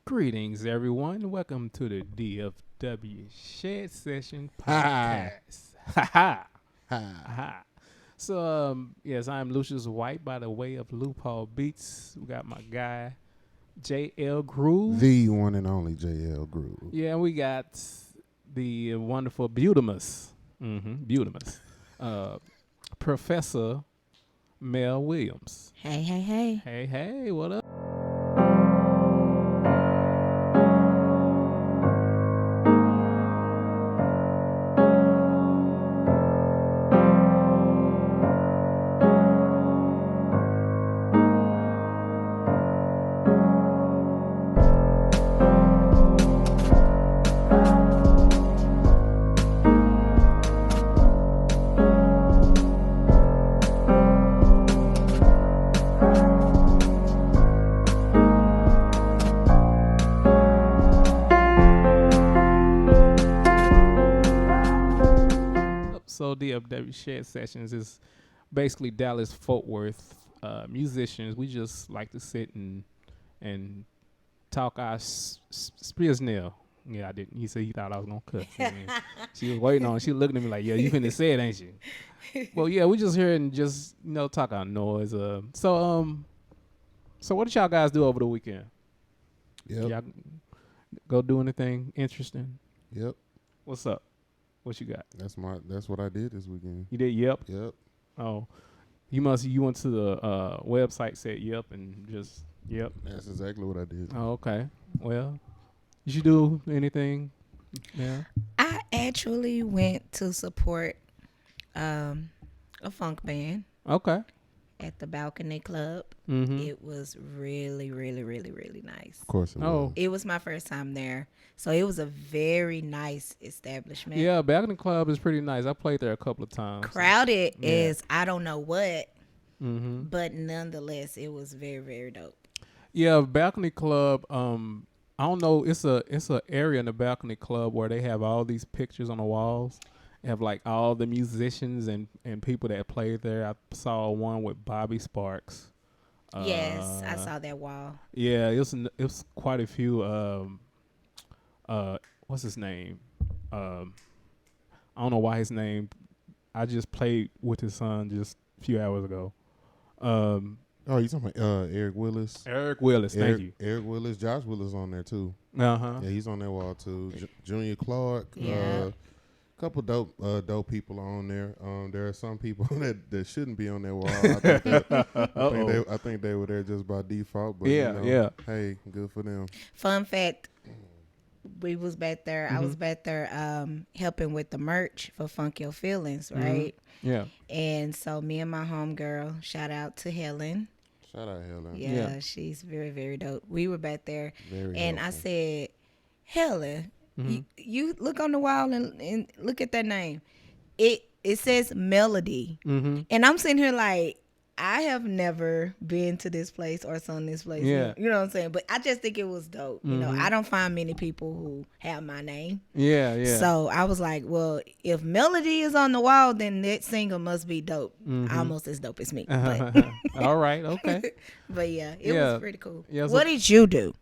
Greetings, everyone. Welcome to the DFW Shed Sessions Podcast. Ha ha. So, yes, I'm Lucius White by the way of Loophole Beats. We got my guy, J Ell Groove. The one and only J Ell Groove. Yeah, we got the wonderful Beautimus. Professor Mel Williams. Hey. Hey, what up? So DFW Shed Sessions is basically Dallas Fort Worth musicians. We just like to sit and talk our spiznell. Yeah, I didn't. He said he thought I was gonna cuss. She was waiting on. She looking at me like, "Yeah, you finna say it, ain't you?" Well, yeah, we just here and just talk our noise. So what did y'all guys do over the weekend? Yep. Y'all go do anything interesting? Yep. What's up? What you got? That's what I did this weekend. You did Yep? Yep. Oh, you went to the website, said Yep, and just Yep. That's exactly what I did. Oh, okay. Well, did you do anything? Yeah. I actually went to support a funk band Okay. at the Balcony Club. Mm-hmm. It was really, really, really, really nice. Of course it was. It was my first time there, so it was a very nice establishment. Yeah, Balcony Club is pretty nice. I played there a couple of times. Crowded is I don't know what, Mm-hmm. but nonetheless, it was very, very dope. Yeah, Balcony Club. I don't know. It's a area in the Balcony Club where they have all these pictures on the walls. They have like all the musicians and people that played there. I saw one with Bobby Sparks. Yes, I saw that wall. Yeah, it was quite a few. What's his name? I don't know why his name. I just played with his son just a few hours ago. You talking about Eric Willis? Eric Willis, thank you. Eric Willis, Josh Willis on there too. Uh-huh. Yeah, he's on that wall too. Junior Clark. Yeah. Couple dope people on there. There are some people that shouldn't be on that wall. I think they were there just by default. But Yeah. Hey, good for them. Fun fact, we was back there. Mm-hmm. I was back there helping with the merch for Funk Your Feelings, right? Yeah. And so me and my homegirl, shout out to Helen. Shout out Helen. Yeah, she's very, very dope. We were back there. Very and helpful. I said, Helen, you look on the wall and look at that name. It says Melody. Mm-hmm. And I'm sitting here like, I have never been to this place or sung this place. Yeah. You know what I'm saying? But I just think it was dope. You know, I don't find many people who have my name. Yeah. So I was like, well, if Melody is on the wall, then that singer must be dope. Almost as dope as me. But, All right. Okay. but yeah, it was pretty cool. Yeah, so what did you do?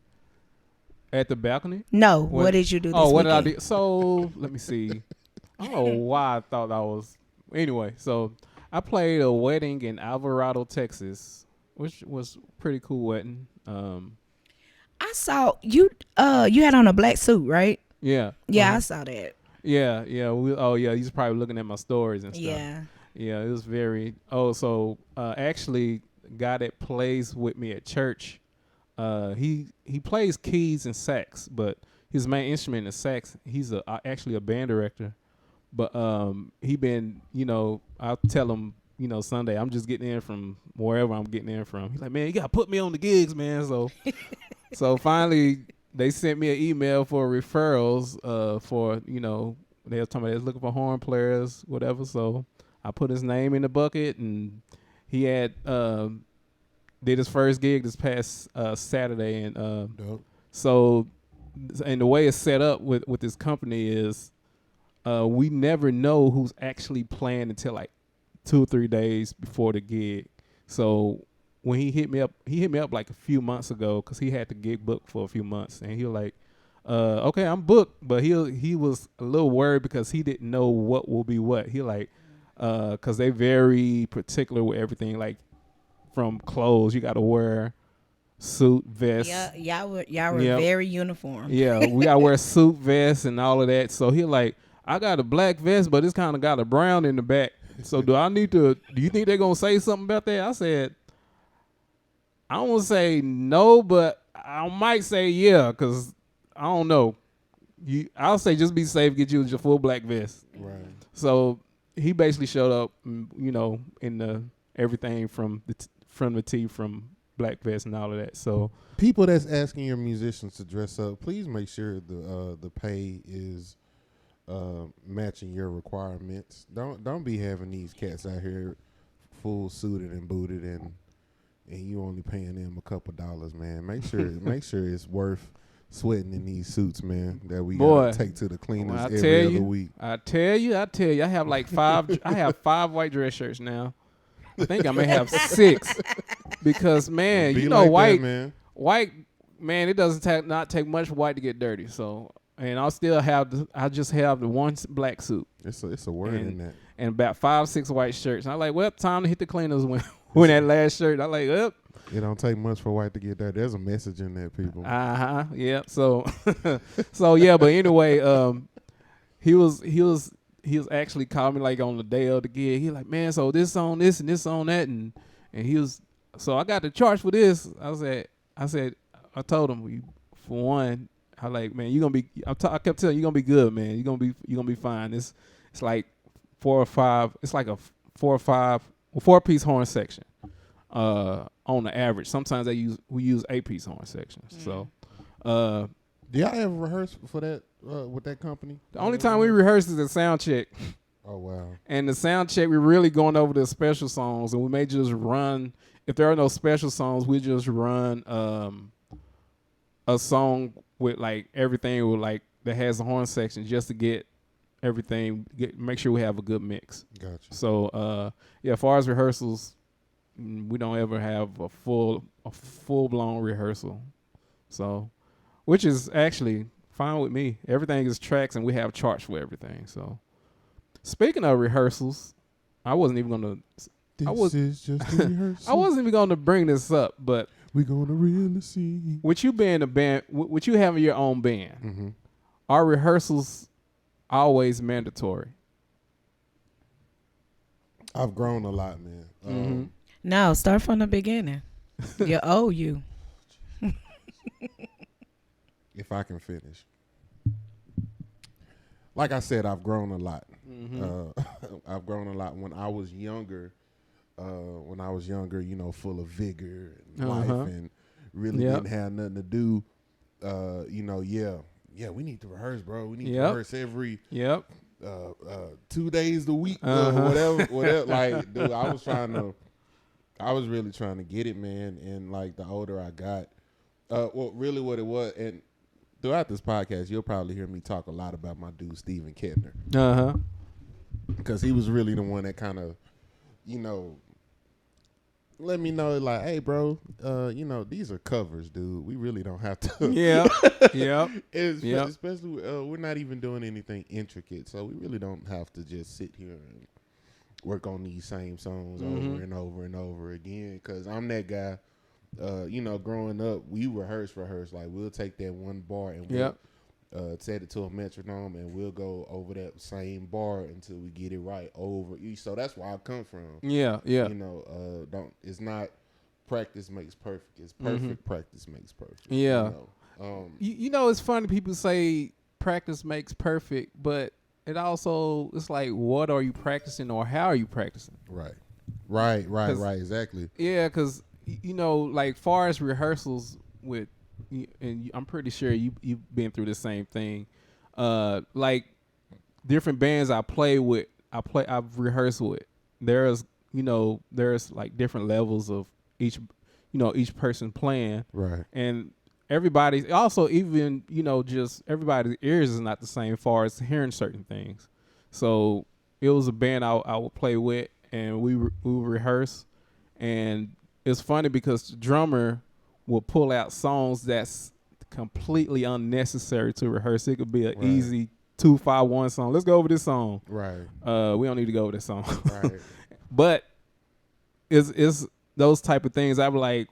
At the balcony? No, what did you do this what weekend? did I do? So let me see. I don't know why I thought I was. Anyway, so I played a wedding in Alvarado, Texas, which was pretty cool wedding. I saw you. You had on a black suit, right? Yeah. Yeah, I saw that. Yeah. He's probably looking at my stories and stuff. Yeah. Yeah, it was very. Actually, guy that plays with me at church, he plays keys and sax, but his main instrument is sax. He's actually a band director, but he been, I'll tell him, Sunday I'm just getting in from wherever I'm getting in from. He's like, man, you gotta put me on the gigs, man. So finally they sent me an email for referrals for, they were talking about they was looking for horn players, whatever. So I put his name in the bucket, and he had did his first gig this past Saturday, and Dope. so and the way it's set up with this company is we never know who's actually playing until like 2 or 3 days before the gig. So when he hit me up like a few months ago because he had the gig booked for a few months, and he was like, okay, I'm booked, but he was a little worried because he didn't know what will be what. He like, because they very particular with everything, like from clothes, you got to wear suit, vest. Yeah, y'all were very uniform. Yeah, we got to wear suit, vest, and all of that. So he like, I got a black vest, but it's kind of got a brown in the back. So do you think they're going to say something about that? I said, I don't want to say no, but I might say yeah, because I don't know. I'll say just be safe, get you your full black vest. Right. So he basically showed up, in the everything from the tee, from black vest and all of that. So people that's asking your musicians to dress up, please make sure the pay is matching your requirements. Don't be having these cats out here full suited and booted and you only paying them a couple dollars, man. Make sure it's worth sweating in these suits, man, that we gotta take to the cleaners every other week. I tell you, I have like five. I have 5 white dress shirts now. I think I may have 6 because, man, like white, that, man. White, man, it doesn't not take much for white to get dirty. So, and I just have the one black suit. It's a word in that. And about 5-6 white shirts. And I'm like, well, time to hit the cleaners when that last shirt. I'm like, up. It don't take much for white to get dirty. There's a message in there, people. Yeah. So, yeah. But anyway, he was actually calling me like on the day of the gig. He like, man, so this on this and this on that, and he was. So I got the charge for this. I told him, for one, I like, man, you gonna be. I kept telling you, gonna be good, man. You gonna be fine. It's like 4 or 5. It's like a 4 or 5 4-piece horn section. On the average, sometimes we use 8-piece horn sections. So, do y'all ever rehearse for that with that company? The only time we rehearse is the sound check. Oh wow! And the sound check, we're really going over the special songs, and we may just run. If there are no special songs, we just run a song with like everything with like that has a horn section just to get everything. Make sure we have a good mix. Gotcha. So as far as rehearsals, we don't ever have a full blown rehearsal. So, which is actually fine with me. Everything is tracks, and we have charts for everything. So, speaking of rehearsals, I wasn't even gonna. Is just a rehearsal. I wasn't even gonna bring this up, but we gonna really see. With you being a band, with you having your own band, are rehearsals always mandatory? I've grown a lot, man. No, start from the beginning. You owe you. If I can finish. Like I said, I've grown a lot. I've grown a lot. When I was younger, full of vigor and life and really didn't have nothing to do, we need to rehearse, bro. We need to rehearse every 2 days a week, whatever. Like, dude, I was really trying to get it, man. And like the older I got, really what it was, and throughout this podcast, you'll probably hear me talk a lot about my dude Steven Kettner. Because he was really the one that kind of, let me know, like, hey, bro, these are covers, dude. We really don't have to. Especially, we're not even doing anything intricate, so we really don't have to just sit here and work on these same songs over and over and over again. Because I'm that guy. Growing up, we rehearse. Like, we'll take that one bar and we'll set it to a metronome, and we'll go over that same bar until we get it right over. So that's where I come from. It's not practice makes perfect. It's perfect practice makes perfect. It's funny people say practice makes perfect, but it's like, what are you practicing or how are you practicing? Right, exactly. Yeah, because like far as rehearsals with, and I'm pretty sure you've been through the same thing. Like different bands I've rehearsed with. There's like different levels of each person playing. Right. And everybody's also even just everybody's ears is not the same as far as hearing certain things. So it was a band I would play with, and we would rehearse, and it's funny because the drummer will pull out songs that's completely unnecessary to rehearse. It could be an easy 2-5-1 song. Let's go over this song. Right. We don't need to go over this song. Right. But it's those type of things. I'm like,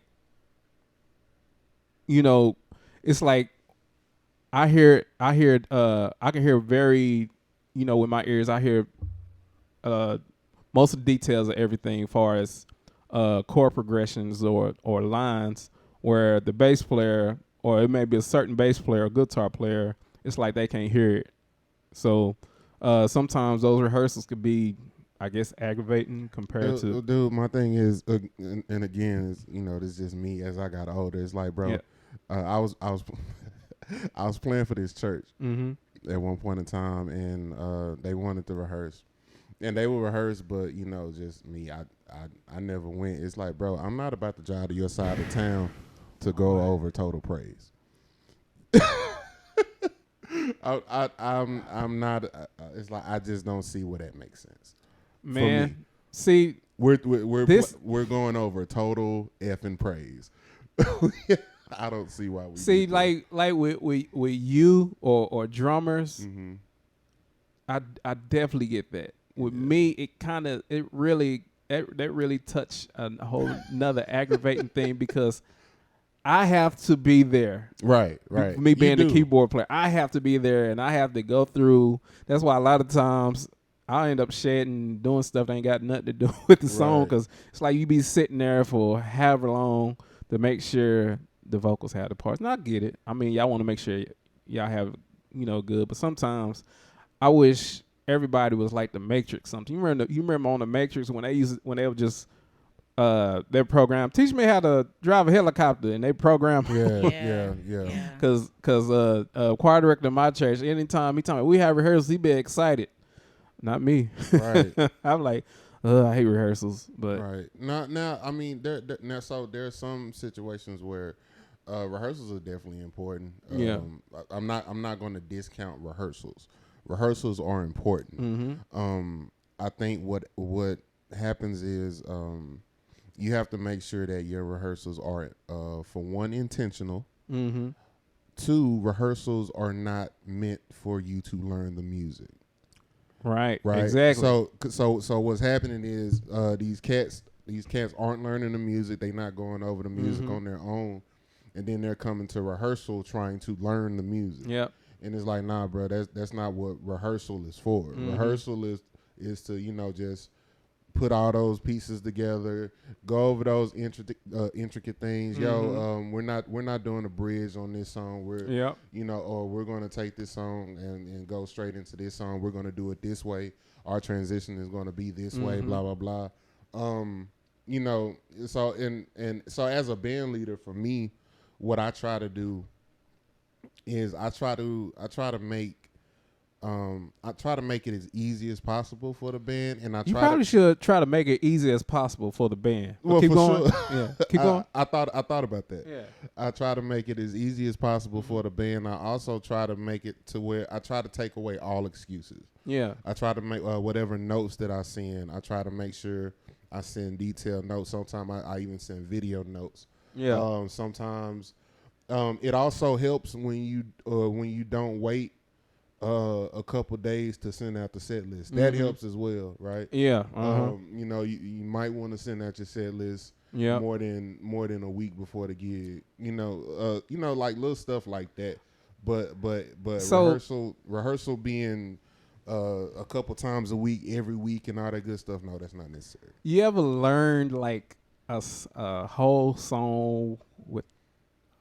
it's like I can hear very, with my ears, I hear most of the details of everything as far as chord progressions or lines where the bass player, or it may be a certain bass player or guitar player, it's like they can't hear it. So sometimes those rehearsals could be, I guess, aggravating compared to. Dude, my thing is, and again, is, this is just me as I got older. It's like, bro, I was I was playing for this church at one point in time, and they wanted to rehearse, and they would rehearse, but just me, I never went. It's like, bro, I'm not about to drive to your side of town to go over Total Praise. I'm not. It's like I just don't see where that makes sense. Man, see, we're going over Total effing Praise. I don't see why we see like with you or drummers. Mm-hmm. I definitely get that. With me, it really touched a whole another aggravating thing because I have to be there. Right. Me being the keyboard player, I have to be there, and I have to go through. That's why a lot of times I end up shedding, doing stuff that ain't got nothing to do with the song, because it's like you be sitting there for however long to make sure the vocals have the parts. And I get it. I mean, y'all want to make sure y'all have, good. But sometimes I wish everybody was like the Matrix. Something. You remember on the Matrix when they were just their program, teach me how to drive a helicopter, and they program. Yeah. Because choir director of my church, anytime he told me we have rehearsals, he be excited. Not me. Right. I'm like, I hate rehearsals. But right now, I mean, there are some situations where rehearsals are definitely important. I'm not going to discount rehearsals. Rehearsals are important. Mm-hmm. I think what happens is you have to make sure that your rehearsals are for one, intentional. Mm-hmm. Two, rehearsals are not meant for you to learn the music. Right. Exactly. So what's happening is these cats aren't learning the music. They're not going over the music on their own, and then they're coming to rehearsal trying to learn the music. Yep. And it's like, nah, bro, that's not what rehearsal is for. Rehearsal is to just put all those pieces together, go over those intricate things. We're not doing a bridge on this song. Or we're going to take this song and go straight into this song. We're going to do it this way. Our transition is going to be this way. Blah blah blah. So as a band leader, for me, what I try to do is I try to make it as easy as possible for the band, and you probably should try to make it easy as possible for the band. Well, keep going. Sure. Yeah, keep going. I thought about that. Yeah, I try to make it as easy as possible for the band. I also try to make it to where I try to take away all excuses. Yeah, I try to make whatever notes that I send. I try to make sure I send detailed notes. Sometimes I even send video notes. Yeah. Sometimes it also helps when you don't wait a couple days to send out the set list. That helps as well, right? Yeah. You might want to send out your set list more than a week before the gig. Like little stuff like that. But so, rehearsal being a couple times a week, every week, and all that good stuff. No, that's not necessary. You ever learned like a whole song with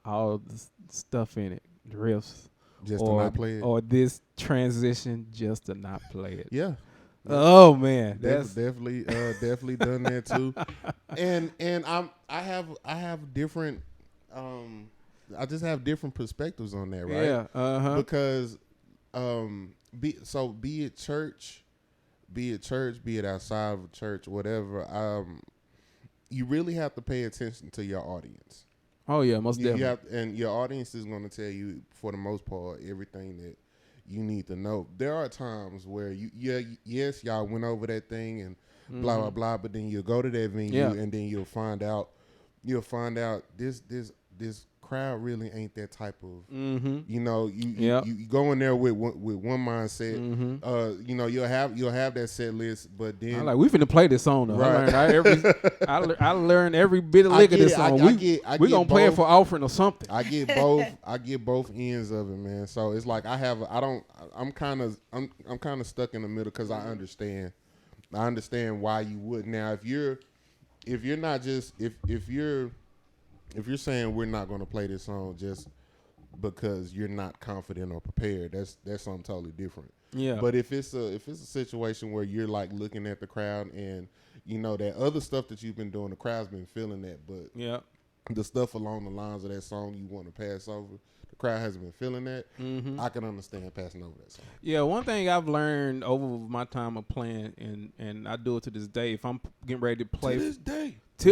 all the stuff in it, riffs? Just to not play it, or this transition just to not play it. Yeah. Oh man, that's definitely done that too. And I have different. I just have different perspectives on that, right? Yeah. Because be it church, be it outside of church, whatever. You really have to pay attention to your audience. Oh yeah, most definitely. And your audience is going to tell you, for the most part, everything that you need to know. There are times where y'all went over that thing and blah blah blah, but then you'll go to that venue and then you'll find out you'll find out this crowd really ain't that type of. Mm-hmm. You know, you go in there with one mindset. Mm-hmm. You know, you'll have that set list, but then I'm like, we finna play this song though. Right. I learned every bit of lick of this song. We gonna play it for offering or something. I get both ends of it, man. So it's like I'm kind of stuck in the middle because I understand why you would. Now if you're not just if you're saying we're not going to play this song just because you're not confident or prepared, that's something totally different. Yeah. But if it's a situation where you're like looking at the crowd and you know that other stuff that you've been doing, the crowd's been feeling that, but Yeah. the stuff along the lines of that song you want to pass over, the crowd hasn't been feeling that. Mm-hmm. I can understand passing over that song. Yeah, one thing I've learned over my time of playing, and I do it to this day. If I'm getting ready to play, To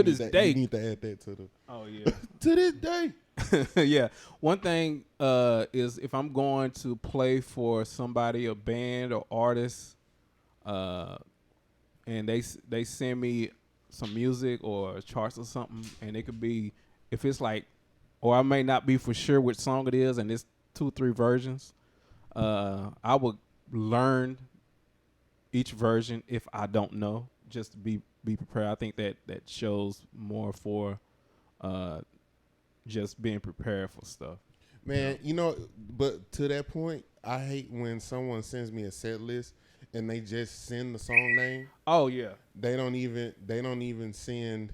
this day. You need to add that to the. Oh yeah. To this day. Yeah. One thing is if I'm going to play for somebody, a band or artist, and they send me some music or charts or something, and it could be if it's like, or I may not be for sure which song it is, and it's 2-3 versions. I would learn each version if I don't know, just to be prepared. I think that shows more for just being prepared for stuff. Man, you know, but to that point, I hate when someone sends me a set list and they just send the song name. Oh yeah. They don't even send.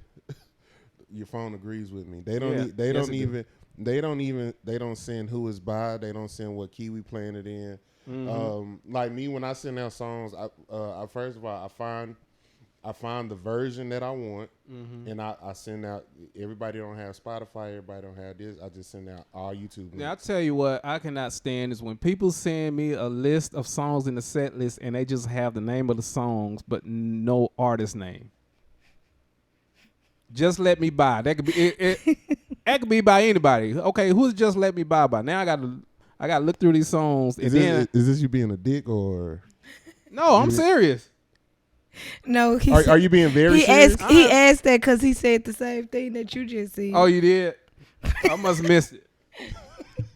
Your phone agrees with me. They don't. Yeah. They Yes, don't it even. They don't even. They don't send who it's by. They don't send what key we playing it in. Mm-hmm. Like me, when I send out songs, I first of all I find the version that I want, and I send out. Everybody don't have Spotify. Everybody don't have this. I just send out all YouTube. Now I tell you what I cannot stand is when people send me a list of songs in the set list and they just have the name of the songs but no artist name. Just Let Me By. That could be it that could be by anybody. Okay, who's Just Let Me By by? Now I gotta look through these songs. Is this you being a dick or? No, I'm serious. No, are you being very serious? He asked that because he said the same thing that you just said. Oh, you did? I must have missed it.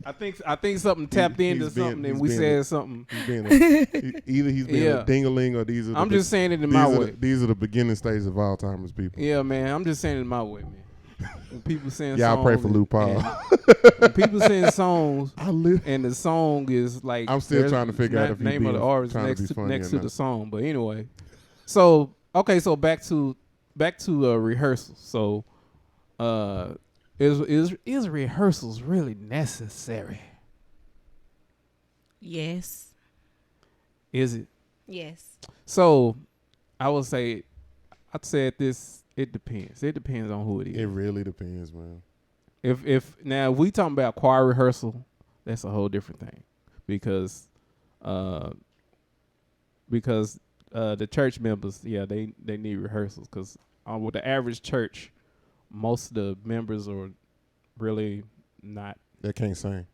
I think something tapped into something and we said something. Either he's being a dingaling or these are. I'm just saying it in my way. These are the beginning stages of Alzheimer's people. Yeah, man. I'm just saying it in my way, man. When people send yeah, songs, I pray for Lou Paul. When people send songs, and the song is like, I'm still trying to figure out if name of the artist next to the song. But anyway, so okay, so back to rehearsal. So, is rehearsals really necessary? Yes. Is it? Yes. So, I'd say this. It depends. It depends on who it is. It really depends, man. If we talking about choir rehearsal, that's a whole different thing, because the church members, they need rehearsals, because with the average church, most of the members are really not. They can't sing.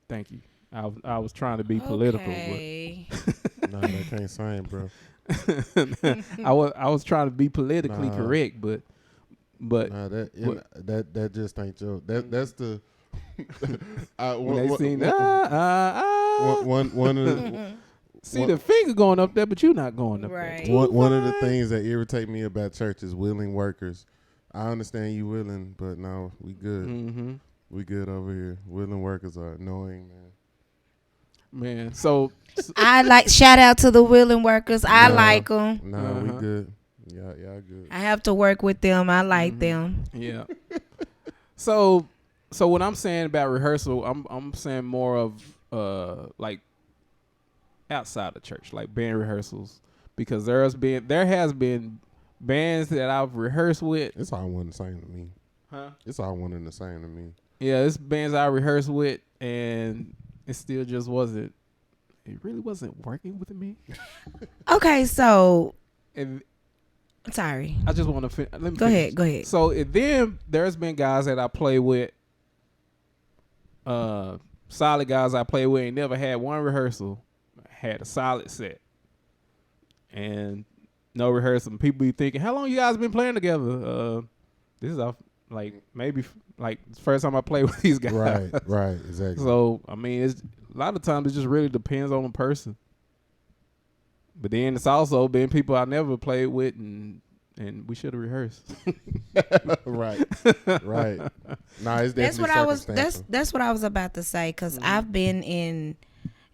Thank you. I was trying to be political, but no, they can't sing, bro. I was trying to be politically correct, but that just ain't your. That's the. When they sing one of the. See the finger going up there, but you're not going up right. there. One of the things that irritate me about church is willing workers. I understand you willing, but no, we good. Mm-hmm. We good over here. Willing workers are annoying, man. So I like shout out to the willing workers. I like them. Nah, we good. Yeah, good. I have to work with them. I like them. Yeah. So what I'm saying about rehearsal, I'm saying more of like outside the church, like band rehearsals, because there has been bands that I've rehearsed with. It's all one and the same to me. Huh? It's all one and the same to me. Yeah, it's bands I rehearsed with, and it still just wasn't. It really wasn't working with me. Okay, so. And sorry. I just want to let me go finish. ahead. So then there's been guys that I play with, solid guys I play with, and never had one rehearsal, had a solid set, and no rehearsal. And people be thinking, how long you guys been playing together? This is our like maybe like the first time I played with these guys. Right, exactly. So I mean, it's a lot of times it just really depends on the person. But then it's also been people I never played with, and we should have rehearsed. right. Nah, it's definitely that's what I was about to say, because I've been in,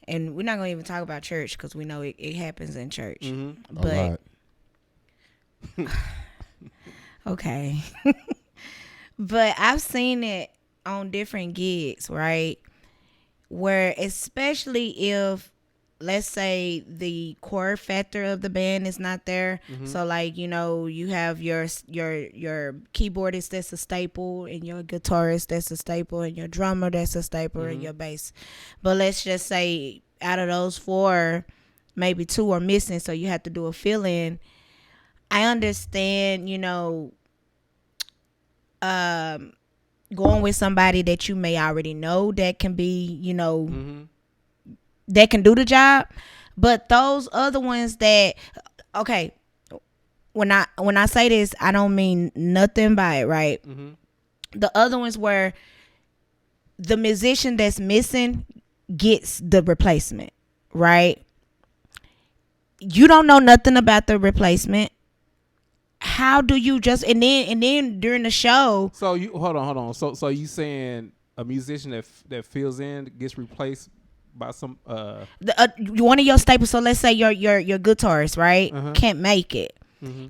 and we're not gonna even talk about church because we know it happens in church. But okay, but I've seen it on different gigs, right? Where especially if, let's say, the core factor of the band is not there. So like, you know, you have your keyboardist that's a staple, and your guitarist that's a staple, and your drummer that's a staple, and your bass. But let's just say out of those 4, maybe 2 are missing, so you have to do a fill-in. I understand, you know, going with somebody that you may already know that can be, you know, that can do the job. But those other ones that, okay, when I say this, I don't mean nothing by it, right? The other ones where the musician that's missing gets the replacement, right? You don't know nothing about the replacement. How do you just, and then during the show? So you hold on. So you saying a musician that fills in gets replaced by some one of your staples? So let's say your guitarist, right, can't make it,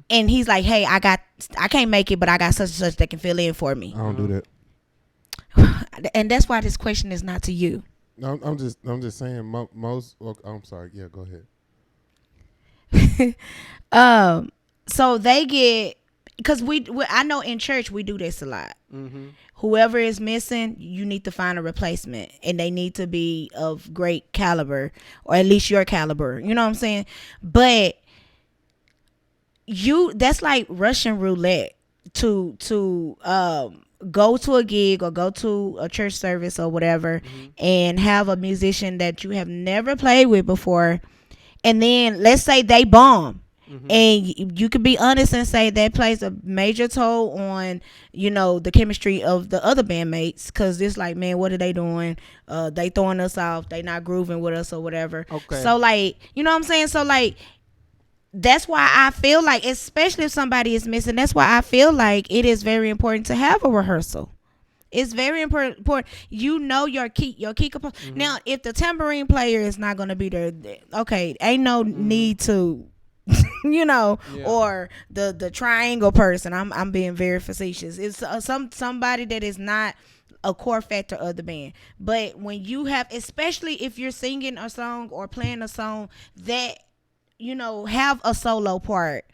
and he's like, hey, I can't make it, but I got such and such that can fill in for me. I don't do that. And that's why this question is not to you. No, I'm just saying most. Well, I'm sorry. Yeah, go ahead. So they get, because I know in church we do this a lot. Whoever is missing, you need to find a replacement, and they need to be of great caliber, or at least your caliber. You know what I'm saying? But that's like Russian roulette to go to a gig or go to a church service or whatever, and have a musician that you have never played with before, and then let's say they bomb. And you could be honest and say that plays a major toll on, you know, the chemistry of the other bandmates, because it's like, man, what are they doing? They throwing us off. They not grooving with us or whatever. Okay. So like, you know what I'm saying? So like, that's why I feel like, especially if somebody is missing, that's why I feel like it is very important to have a rehearsal. It's very important. You know your key component. Now, if the tambourine player is not going to be there, okay, ain't no need to, you know, or the triangle person. I'm being very facetious. It's somebody that is not a core factor of the band. But when you have, especially if you're singing a song or playing a song that, you know, have a solo part,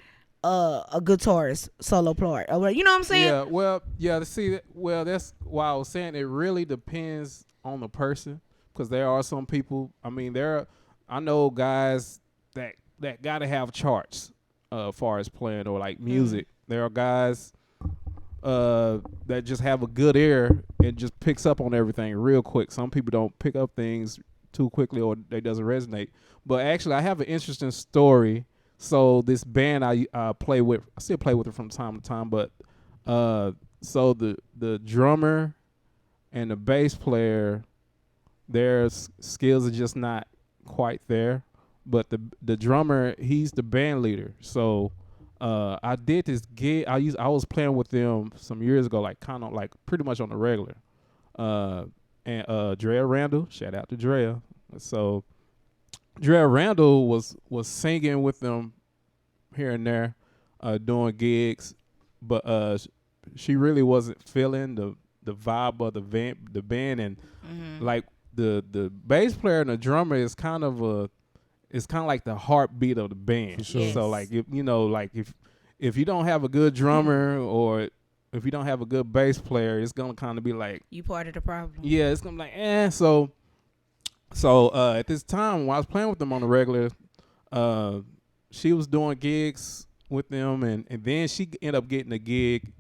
a guitarist solo part, or you know what I'm saying? Yeah. Well, yeah. See, well, that's why I was saying it really depends on the person, because there are some people. I mean, I know guys that gotta have charts as far as playing or like music. There are guys that just have a good ear and just picks up on everything real quick. Some people don't pick up things too quickly, or they doesn't resonate. But actually, I have an interesting story. So this band I play with, I still play with it from time to time. But so the drummer and the bass player, their skills are just not quite there. But the drummer, he's the band leader. So I did this gig. I was playing with them some years ago, like kind of like pretty much on the regular. And Drea Randall, shout out to Drea. So Drea Randall was singing with them here and there, doing gigs, but she really wasn't feeling the vibe of the band, and like the bass player and the drummer is kind of like the heartbeat of the band. Sure. Yes. So like if you don't have a good drummer or if you don't have a good bass player, it's gonna kind of be like you part of the problem. Yeah, it's gonna be like So at this time when I was playing with them on the regular, she was doing gigs with them, and then she ended up getting a gig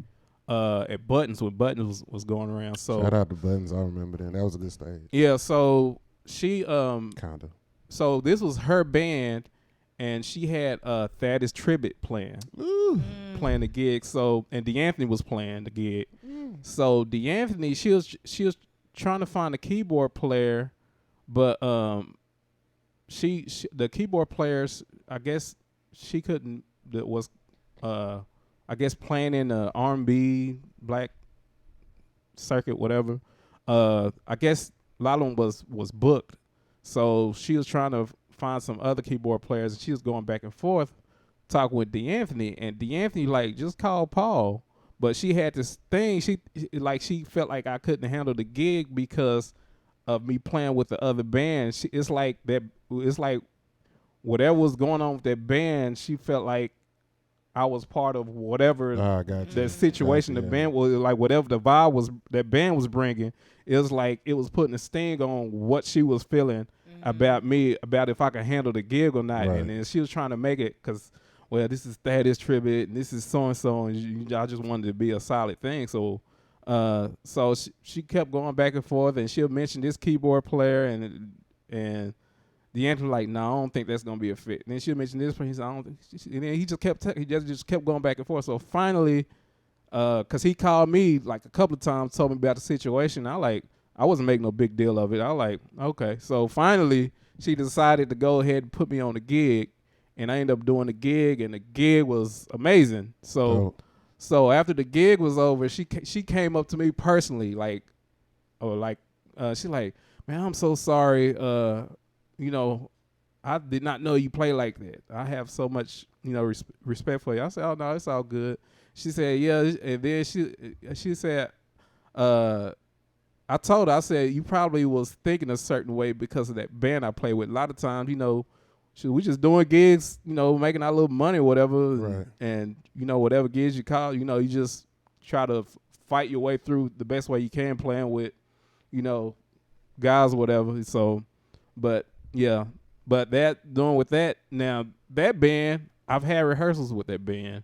at Buttons when Buttons was going around. So shout out to Buttons, I remember that. That was a good stage. Yeah, so she kinda. So this was her band, and she had Thaddeus Tribbett playing the gig. So and DeAnthony was playing the gig. So DeAnthony, she was trying to find a keyboard player, but she the keyboard players, I guess she couldn't. That was I guess playing in the R&B black circuit, whatever. I guess a lot of them was booked, so she was trying to find some other keyboard players, and she was going back and forth talking with DeAnthony, and DeAnthony like just called Paul, but she had this thing. She felt like I couldn't handle the gig because of me playing with the other band. It's like whatever was going on with that band, she felt like I was part of whatever the situation. The band was like whatever the vibe was that band was bringing. It was like it was putting a sting on what she was feeling about me, about if I could handle the gig or not. Right. And then she was trying to make it because, well, this is Thaddeus Tribbett and this is so and so, and I just wanted to be a solid thing. So, she kept going back and forth, and she'll mention this keyboard player, and the answer like, no, I don't think that's gonna be a fit. And then she'll mention this person. He said, I don't think. And then he just kept going back and forth. So finally, cause he called me like a couple of times, told me about the situation. I wasn't making no big deal of it. I like, okay. So finally, she decided to go ahead and put me on the gig, and I ended up doing the gig, and the gig was amazing. So after the gig was over, she came up to me personally, she like, man, I'm so sorry. I did not know you play like that. I have so much, respect for you. I said, oh, no, it's all good. She said, yeah. And then she said, I told her, I said, you probably was thinking a certain way because of that band I play with. A lot of times, we just doing gigs, making our little money or whatever. Right. And whatever gigs you call, you just try to fight your way through the best way you can playing with, guys or whatever. So, but yeah, but doing with that now, that band, I've had rehearsals with that band,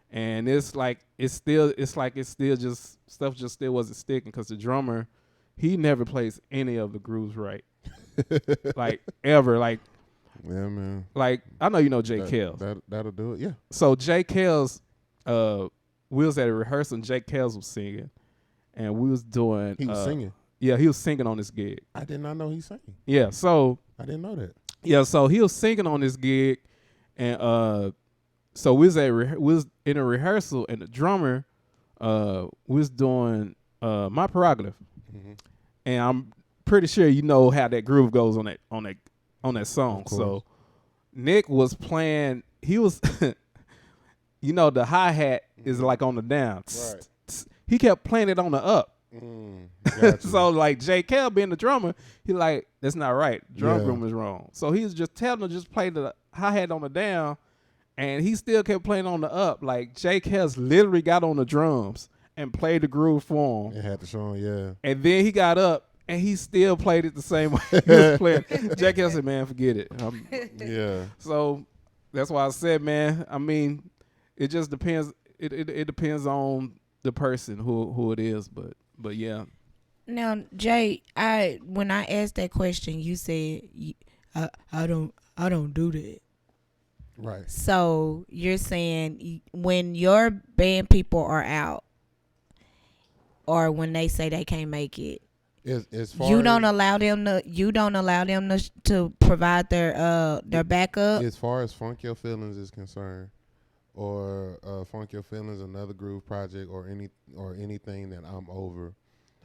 and it's still just stuff just still wasn't sticking because the drummer, he never plays any of the grooves right, like ever, like. Yeah, man. Like I know you know J Kells. That'll do it. Yeah. So J Kells, we was at a rehearsal and J Kells was singing, and we was doing. He was singing. Yeah, he was singing on this gig. I did not know he sang. Yeah, so I didn't know that. Yeah, so he was singing on this gig, and so we was in a rehearsal, and the drummer, was doing My Prerogative, and I'm pretty sure you know how that groove goes on that song. So Nick was playing. He was, the hi-hat is like on the down. Right. He kept playing it on the up. So like J Ell being the drummer, he like, that's not right. Drum room is wrong. So he was just telling him to just play the hi-hat on the down, and he still kept playing on the up. Like J Ell's literally got on the drums and played the groove for him. It had to show him, yeah. And then he got up and he still played it the same way he was playing. J Ell said, man, forget it. Yeah. So that's why I said, man, I mean, it just depends. It depends on the person who it is, but yeah. Now, Jay, when I asked that question, you said I don't do that. Right. So you're saying when your band people are out, or when they say they can't make it, you don't allow them to provide their backup. As far as Funk Your Feelings is concerned, or Funk Your Feelings, another groove project, or anything that I'm over,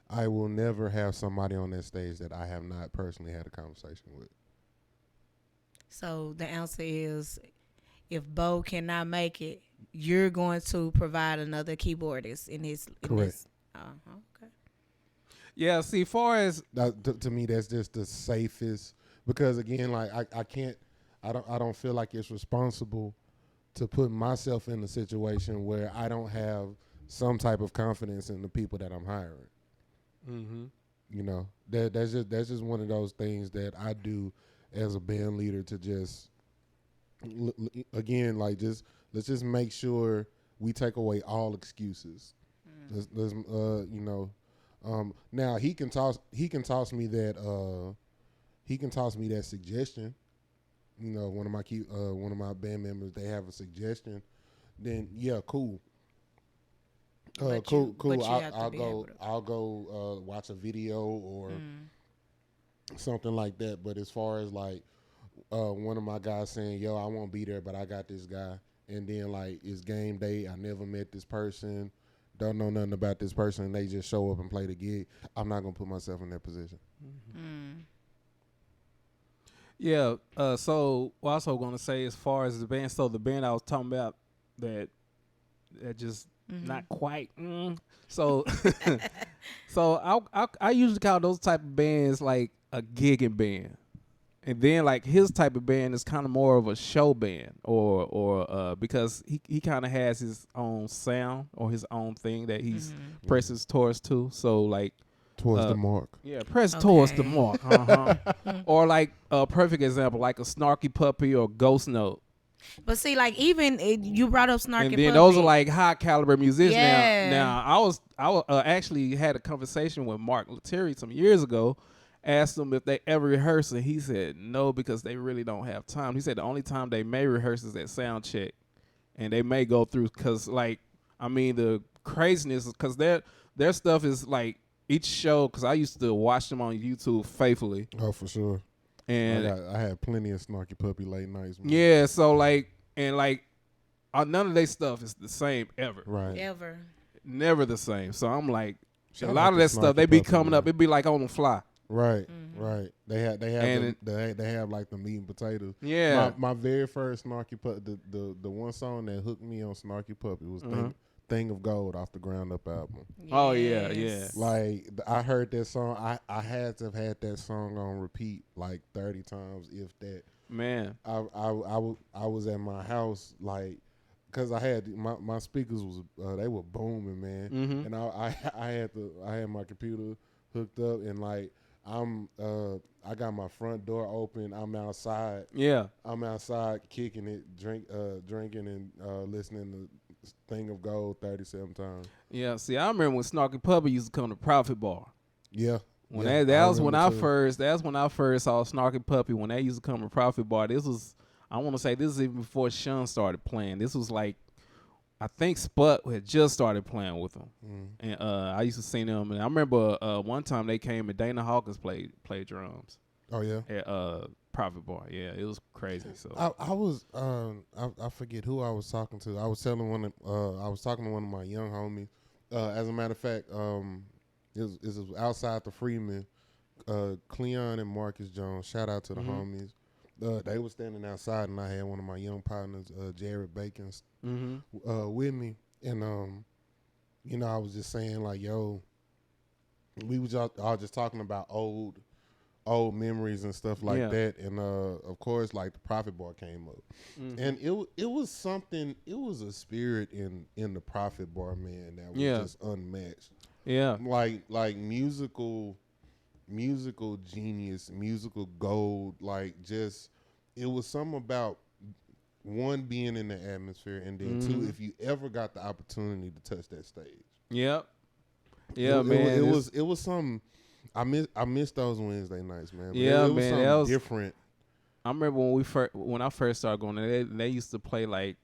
I will never have somebody on that stage that I have not personally had a conversation with. So the answer is, if Bo cannot make it, you're going to provide another keyboardist in his. Correct. Okay. Yeah. See, far as to me, that's just the safest, because again, like I don't feel like it's responsible to put myself in a situation where I don't have some type of confidence in the people that I'm hiring. Mm-hmm. That's just one of those things that I do as a band leader, to just again, like, let's just make sure we take away all excuses. Let's now he can toss me that suggestion, one of my band members, they have a suggestion, then yeah, cool. Cool. I'll go watch a video or something like that. But as far as like one of my guys saying, "Yo, I won't be there, but I got this guy," and then like it's game day, I never met this person, don't know nothing about this person, and they just show up and play the gig. I'm not gonna put myself in that position. Yeah. So also gonna say as far as the band, so the band I was talking about that just not quite. So so I usually call those type of bands like a gigging band, and then like his type of band is kind of more of a show band, or because he kind of has his own sound or his own thing that he's presses towards too. So like. Towards the mark. Yeah, press towards the mark. Or like a perfect example, like a Snarky Puppy or Ghost Note. But see, like even you brought up Snarky and Puppy. then those are like high caliber musicians. Yeah. Now I actually had a conversation with Mark Lettieri some years ago. Asked him if they ever rehearse, and he said no because they really don't have time. He said the only time they may rehearse is at sound check, and they may go through because like I mean the craziness because their stuff is like. Each show, because I used to watch them on YouTube faithfully. Oh, for sure. And I had plenty of Snarky Puppy late nights. Man. Yeah, so like, and like, none of their stuff is the same ever. Right. Ever. Never the same. So I'm like, Shout a lot of that stuff, they be coming up. It be like on the fly. Right, right. They have like the meat and potatoes. Yeah. My very first Snarky Puppy, the one song that hooked me on Snarky Puppy was Thing of Gold off the Ground Up album. Yes. Oh yeah. Like I heard that song, I had to have had that song on repeat like 30 times, if that. Man, I was at my house like, cause I had my speakers was they were booming, man, and I had my computer hooked up and like I got my front door open. I'm outside. Yeah, I'm outside kicking it, drinking and listening to Thing of Gold 37 times. Yeah, see, I remember when Snarky Puppy used to come to Profit Bar. Yeah. When that was when I first saw Snarky Puppy when they used to come to Profit Bar. This was this is even before Sean started playing. This was like I think Sput had just started playing with them. And I used to see them and I remember one time they came and Dana Hawkins played drums. Oh yeah. At Profit Bar. Yeah, it was crazy. So I was I forget who I was talking to. I was talking to one of my young homies. As a matter of fact, it was outside the Freeman. Cleon and Marcus Jones. Shout out to the homies. They were standing outside, and I had one of my young partners, Jared Bacon, with me. And I was just saying like, yo, we was all just talking about old memories and stuff like that, and of course like the Profit Bar came up, and it was something. It was a spirit in the Profit Bar, man, that was just unmatched. Yeah, like musical genius, musical gold. Like just it was something about one being in the atmosphere, and then two, if you ever got the opportunity to touch that stage. Yep. Man. It was something. I miss those Wednesday nights, man. But yeah, it was man, that was different. I remember when I first started going there, they used to play like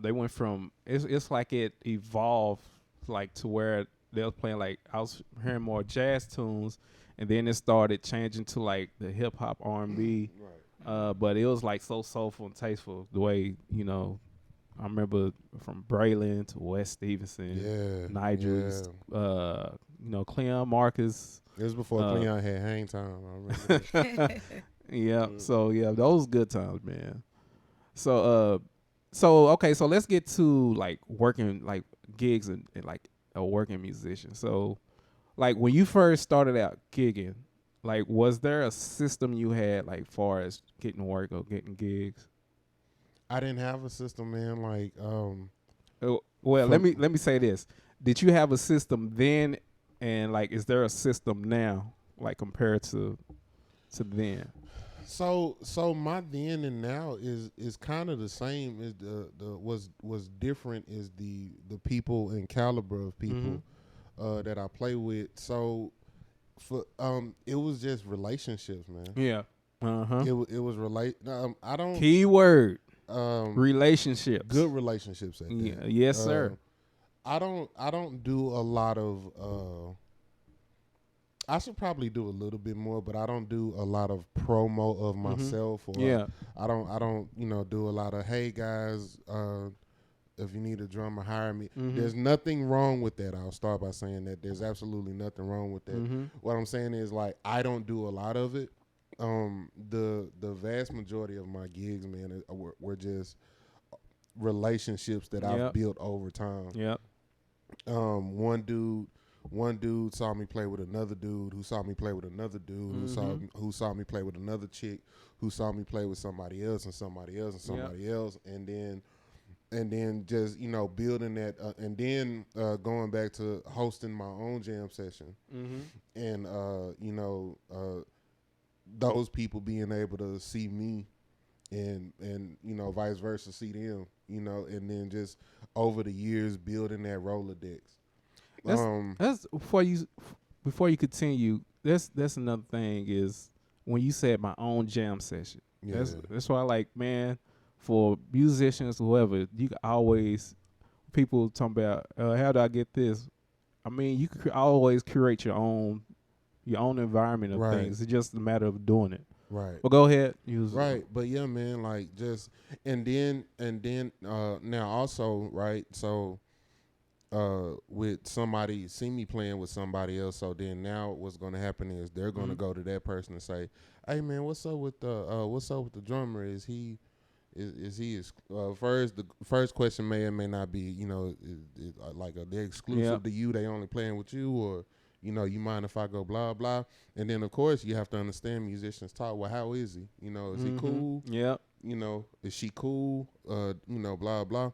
they went from it's like it evolved like to where they was playing like I was hearing more jazz tunes, and then it started changing to like the hip hop R&B. Right. But it was like so soulful and tasteful the way I remember from Braylon to Wes Stevenson, Nigel, Cleon Marcus. It was before Cleon had hang time. I remember. Yeah. So those good times, man. So okay, so let's get to like working like gigs and like a working musician. So like when you first started out gigging, like was there a system you had like far as getting work or getting gigs? I didn't have a system, man. Like, well, let me say this: did you have a system then, and like, is there a system now, like compared to then? So my then and now is kind of the same. Is was different is the people and caliber of people that I play with. So for it was just relationships, man. Yeah. It was I don't Keyword. Relationships. good relationships at that. Yeah, yes, sir. I don't do a lot of I should probably do a little bit more, but I don't do a lot of promo of myself or I don't do a lot of, hey guys, if you need a drummer, hire me. There's nothing wrong with that. I'll start by saying that there's absolutely nothing wrong with that. What I'm saying is, like, I don't do a lot of it. The vast majority of my gigs, man, were just relationships that I've built over time. Yep. One dude saw me play with another dude, who saw me play with another dude, who saw me play with another chick, who saw me play with somebody else and somebody else and somebody else, and then just building that, and then going back to hosting my own jam session, and those people being able to see me, and vice versa, see them, and then just over the years building that Rolodex. That's before you continue. That's another thing is when you said my own jam session. Yeah. That's why, like, man, for musicians, whoever, you can always, people talking about how do I get this? I mean, you can always curate your own environment of things. It's just a matter of doing it. Right. Well, go ahead. Right. But yeah, man, like, just and then now also, right, so with somebody see me playing with somebody else, so then now what's going to happen is they're going to go to that person and say, hey man, what's up with the drummer? Is he first, the first question may or may not be, like, are they exclusive to you, they only playing with you, or you mind if I go blah blah? And then of course you have to understand musicians talk. Well, how is he? Is he cool? Yeah. Is she cool? Blah blah.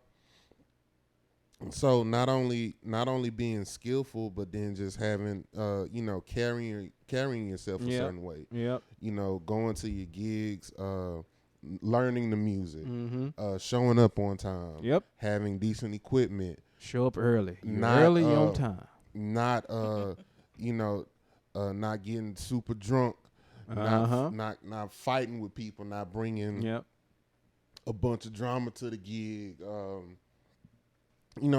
So not only being skillful, but then just having carrying yourself a certain way. Yep. Going to your gigs, learning the music, showing up on time. Yep. Having decent equipment. Show up early. Not early on time. Not not getting super drunk. Not fighting with people. Not bringing a bunch of drama to the gig.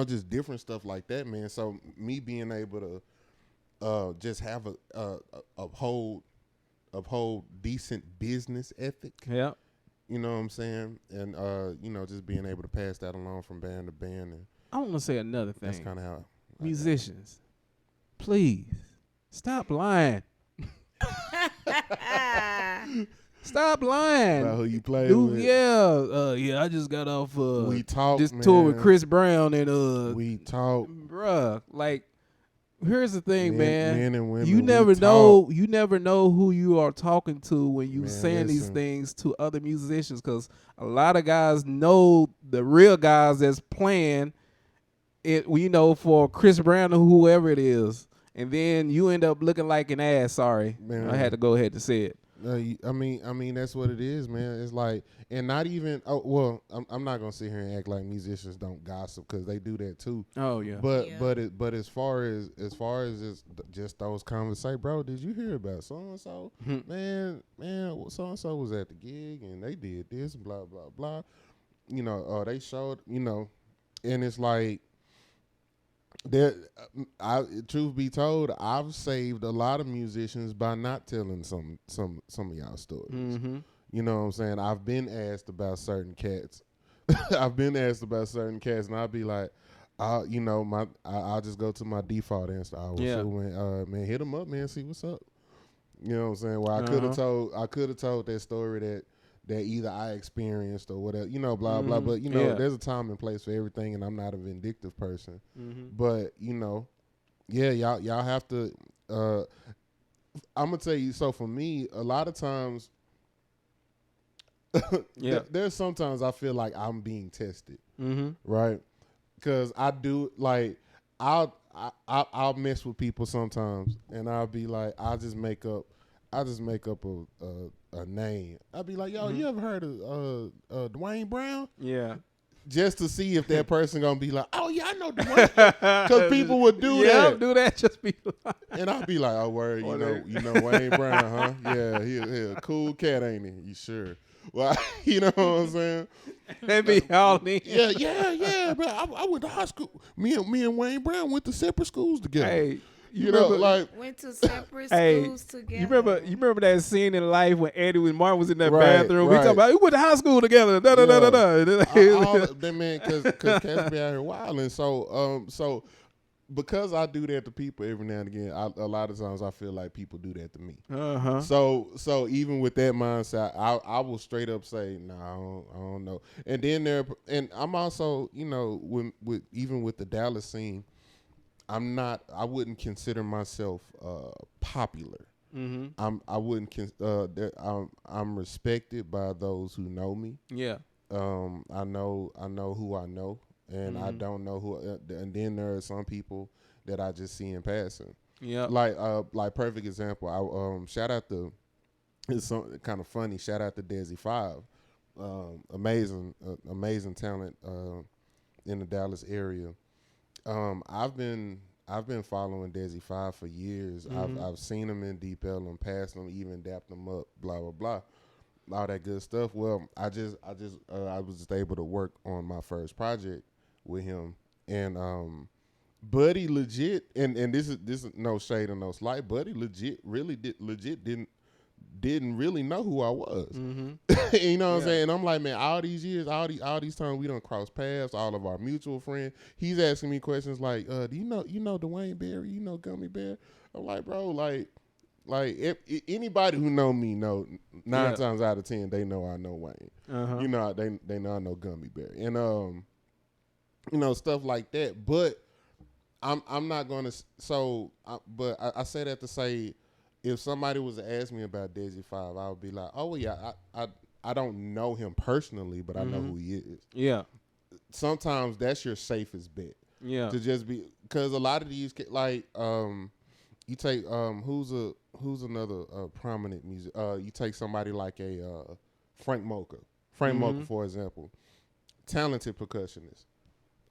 Just different stuff like that, man. So me being able to just have a uphold decent business ethic. Yeah. You know what I'm saying? And just being able to pass that along from band to band. And I want to say another thing. That's kind of how musicians, please stop lying. Stop lying about who you play with. Yeah. I just got off we talk this man. tour with Chris Brown and we talk, bruh. Like, here's the thing, man. Men and women, you never know who you are talking to when you saying these things to other musicians, because a lot of guys know the real guys that's playing it, for Chris Brown or whoever it is, and then you end up looking like an ass. Sorry, man. I had to go ahead to say it. I mean that's what it is, man. It's like, and not even. Oh well, I'm not gonna sit here and act like musicians don't gossip, because they do that too. Oh yeah. But as far as just those conversations, bro, did you hear about so and so? Man, so and so was at the gig and they did this, blah blah blah. They showed, and it's like. Truth be told, I've saved a lot of musicians by not telling some of y'all stories. You know what I'm saying? I've been asked about certain cats. And I'll be like, I'll just go to my default answer. Man, hit them up, man, see what's up. You know what I'm saying? Well, I could have told that story that either I experienced or whatever, blah, blah. But, there's a time and place for everything, and I'm not a vindictive person. But, y'all have to, I'm going to tell you, so for me, a lot of times, there's sometimes I feel like I'm being tested, right? Because I do, like, I'll mess with people sometimes, and I'll be like, I'll just make up a name. I'll be like, yo, you ever heard of Dwayne Brown? Yeah. just to see if that person gonna be like, oh yeah, I know Dwayne, because people would do that. Do that. Just be like, and I'd be like, oh word, you know Wayne Brown, huh? Yeah, he a cool cat, ain't he? You sure? Well, you know what I'm saying? That be all in. Yeah. But I went to high school. Me and Wayne Brown went to separate schools together. Hey, you know, like went to separate schools together. You remember that scene in Life when Eddie and Martin was in that Right, bathroom? right. We talking about we went to high school together. Da. all of them, man, because cats be out here wilding. So because I do that to people every now and again, a lot of times I feel like people do that to me. Uh-huh. So even with that mindset, I will straight up say, no, I don't know. And then I'm also, you know, with even with the Dallas scene, I wouldn't consider myself popular. Mm-hmm. I wouldn't. I'm respected by those who know me. Yeah. I know who I know, and I don't know who. And then there are some people that I just see in passing. Yeah. Like perfect example. I shout out to. It's kind of funny. Shout out to Desi 5. Amazing talent in the Dallas area. I've been following Desi 5 for years. Mm-hmm. I've seen him in Deep Ell and passed him, even dapped him up, blah blah blah, all that good stuff. Well, I was just able to work on my first project with him, and Buddy legit, and this is no shade and no slight. Buddy didn't really know who I was. Mm-hmm. You know what I'm saying? And I'm like, man, all these years, all these times we done crossed paths, all of our mutual friends. He's asking me questions like, do you know Dwayne Berry? You know Gummy Bear? I'm like, bro, like if anybody who know me know 9 times out of 10 they know I know Wayne. Uh-huh. You know they know I know Gummy Bear, and you know, stuff like that. But I'm not gonna. But I say that to say, if somebody was to ask me about Desi 5, I would be like, oh, well, yeah, I don't know him personally, but I know who he is. Yeah. Sometimes that's your safest bet. Yeah. To just be, because a lot of these, like, you take, who's another prominent music, you take somebody like a Frank Mocha. Frank Mocha, for example, talented percussionist.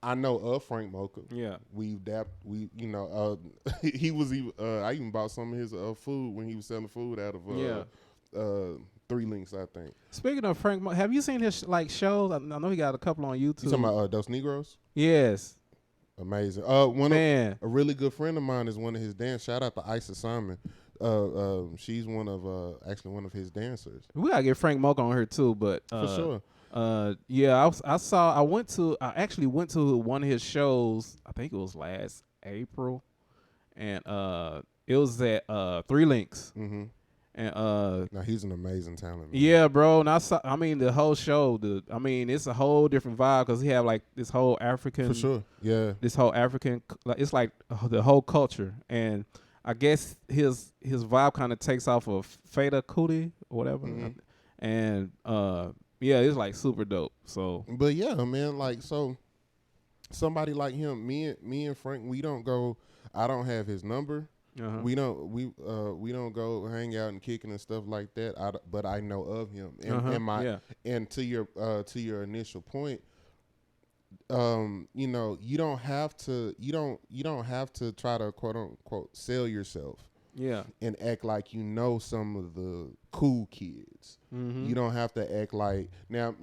I know of Frank Mocha. Yeah. He was even, I even bought some of his food when he was selling food out of 3 Links, I think. Speaking of Frank Mocha, have you seen his shows? I know he got a couple on YouTube. You talking about Dos Negros? Yes. Amazing. A really good friend of mine is one of his dancers. Shout out to Isa Simon. She's one of his dancers. We gotta get Frank Mocha on here too, but for sure. I actually went to one of his shows. I think it was last April, and it was at 3 Links. Mm-hmm. And now he's an amazing talent, man. Yeah, bro. And the whole show. It's a whole different vibe because he have like this whole African. For sure. Yeah. This whole African, it's like the whole culture, and I guess his vibe kind of takes off of Feta Kuti or whatever, and yeah, it's like super dope. So, but yeah, man, like, so somebody like him, me and Frank, we don't go. I don't have his number. uh-huh. We don't go hang out and kicking and stuff like that. But I know of him, and to your initial point, you know, you don't have to try to quote unquote sell yourself. Yeah. And act like you know some of the cool kids. Mm-hmm. You don't have to act like now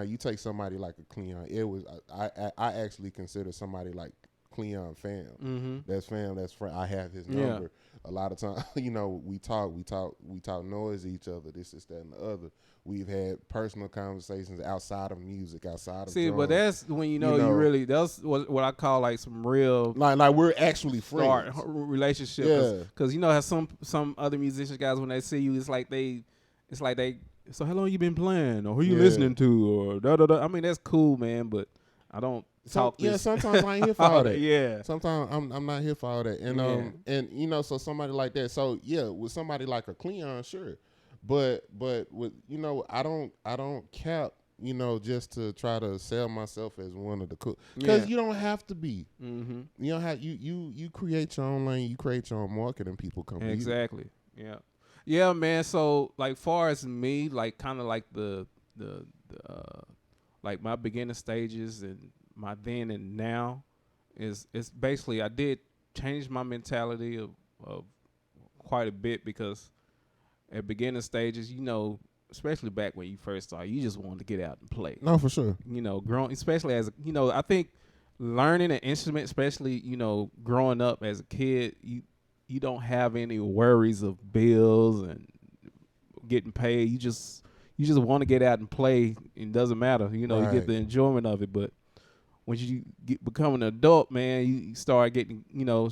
you take somebody like a Cleon Edwards. I actually consider somebody like Cleon fam. Mm-hmm. That's fam, that's friend. I have his number. A lot of times, you know, we talk noise to each other, this, that, and the other. We've had personal conversations outside of music, outside of drums. But that's when you really, that's what I call like some real like we're actually friends. Relationship. Yeah. Because you know how some other musicians guys, when they see you, it's like they so how long you been playing, or who you listening to, or da da da. I mean, that's cool, man, but I don't talk. Sometimes I ain't here for all that. Yeah. Sometimes I'm not here for all that. And and you know, so somebody like that. So yeah, with somebody like a Cleon, sure. But with, you know, I don't cap, you know, just to try to sell myself as one of the cool, because you don't have to be. Mm-hmm. You don't have you create your own lane, you create your own market, and people come. Exactly. Yeah, man. So like, far as me, like kind of like the like my beginning stages and my then and now is it's basically I did change my mentality of quite a bit because at beginning stages, you know, especially back when you first started, you just wanted to get out and play. No, for sure. You know, growing, especially as you know, I think learning an instrument, especially you know, growing up as a kid, you don't have any worries of bills and getting paid. You just want to get out and play. It doesn't matter, you know, you get the enjoyment of it. But when you become an adult, man, you start getting, you know,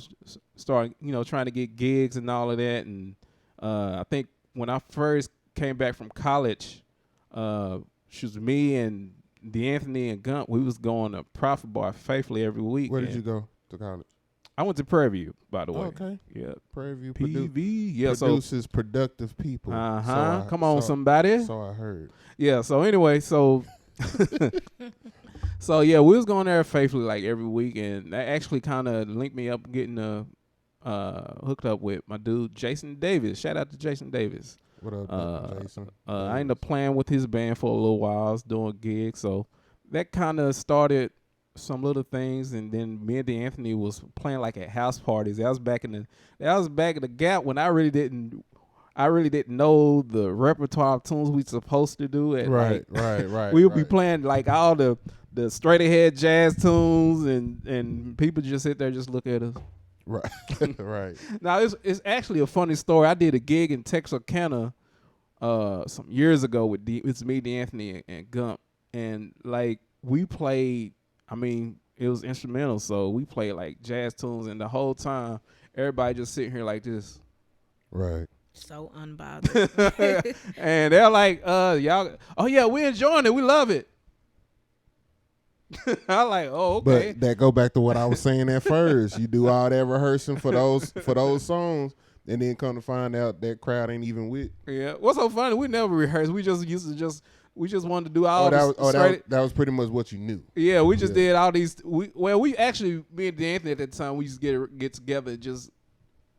trying to get gigs and all of that. And I think when I first came back from college, she was me and D'Anthony and Gump. We was going to Profit Bar faithfully every week. Where did you go to college? I went to Prairie View, by the way. Okay. Yeah. Prairie View PV. Yeah. Produces productive people. Come on, somebody. So I heard. Yeah. So anyway, so yeah, we was going there faithfully like every week, and that actually kind of linked me up getting hooked up with my dude Jason Davis. Shout out to Jason Davis. What up, Jason? I ended up playing with his band for a little while. I was doing gigs, so that kind of started some little things, and then me and D'Anthony was playing like at house parties. That was back in the gap when I really didn't know the repertoire of tunes we supposed to do. Right. We would be playing like all the straight ahead jazz tunes, and people just sit there just look at us. Right. Right. Now it's actually a funny story. I did a gig in Texarkana some years ago it's me, D'Anthony, and Gump, and like we played. I mean, it was instrumental, so we played like jazz tunes, and the whole time everybody just sitting here like this. Right. So unbothered. And they're like, y'all, oh yeah, we enjoying it, we love it. I'm like, oh, okay. But that go back to what I was saying at first. You do all that rehearsing for those songs, and then come to find out that crowd ain't even with. Yeah. What's so funny? We never rehearsed. We just wanted to do all that was pretty much what you knew. Yeah, we just did all these. We actually, me and D'Anthony at that time, we just get together and just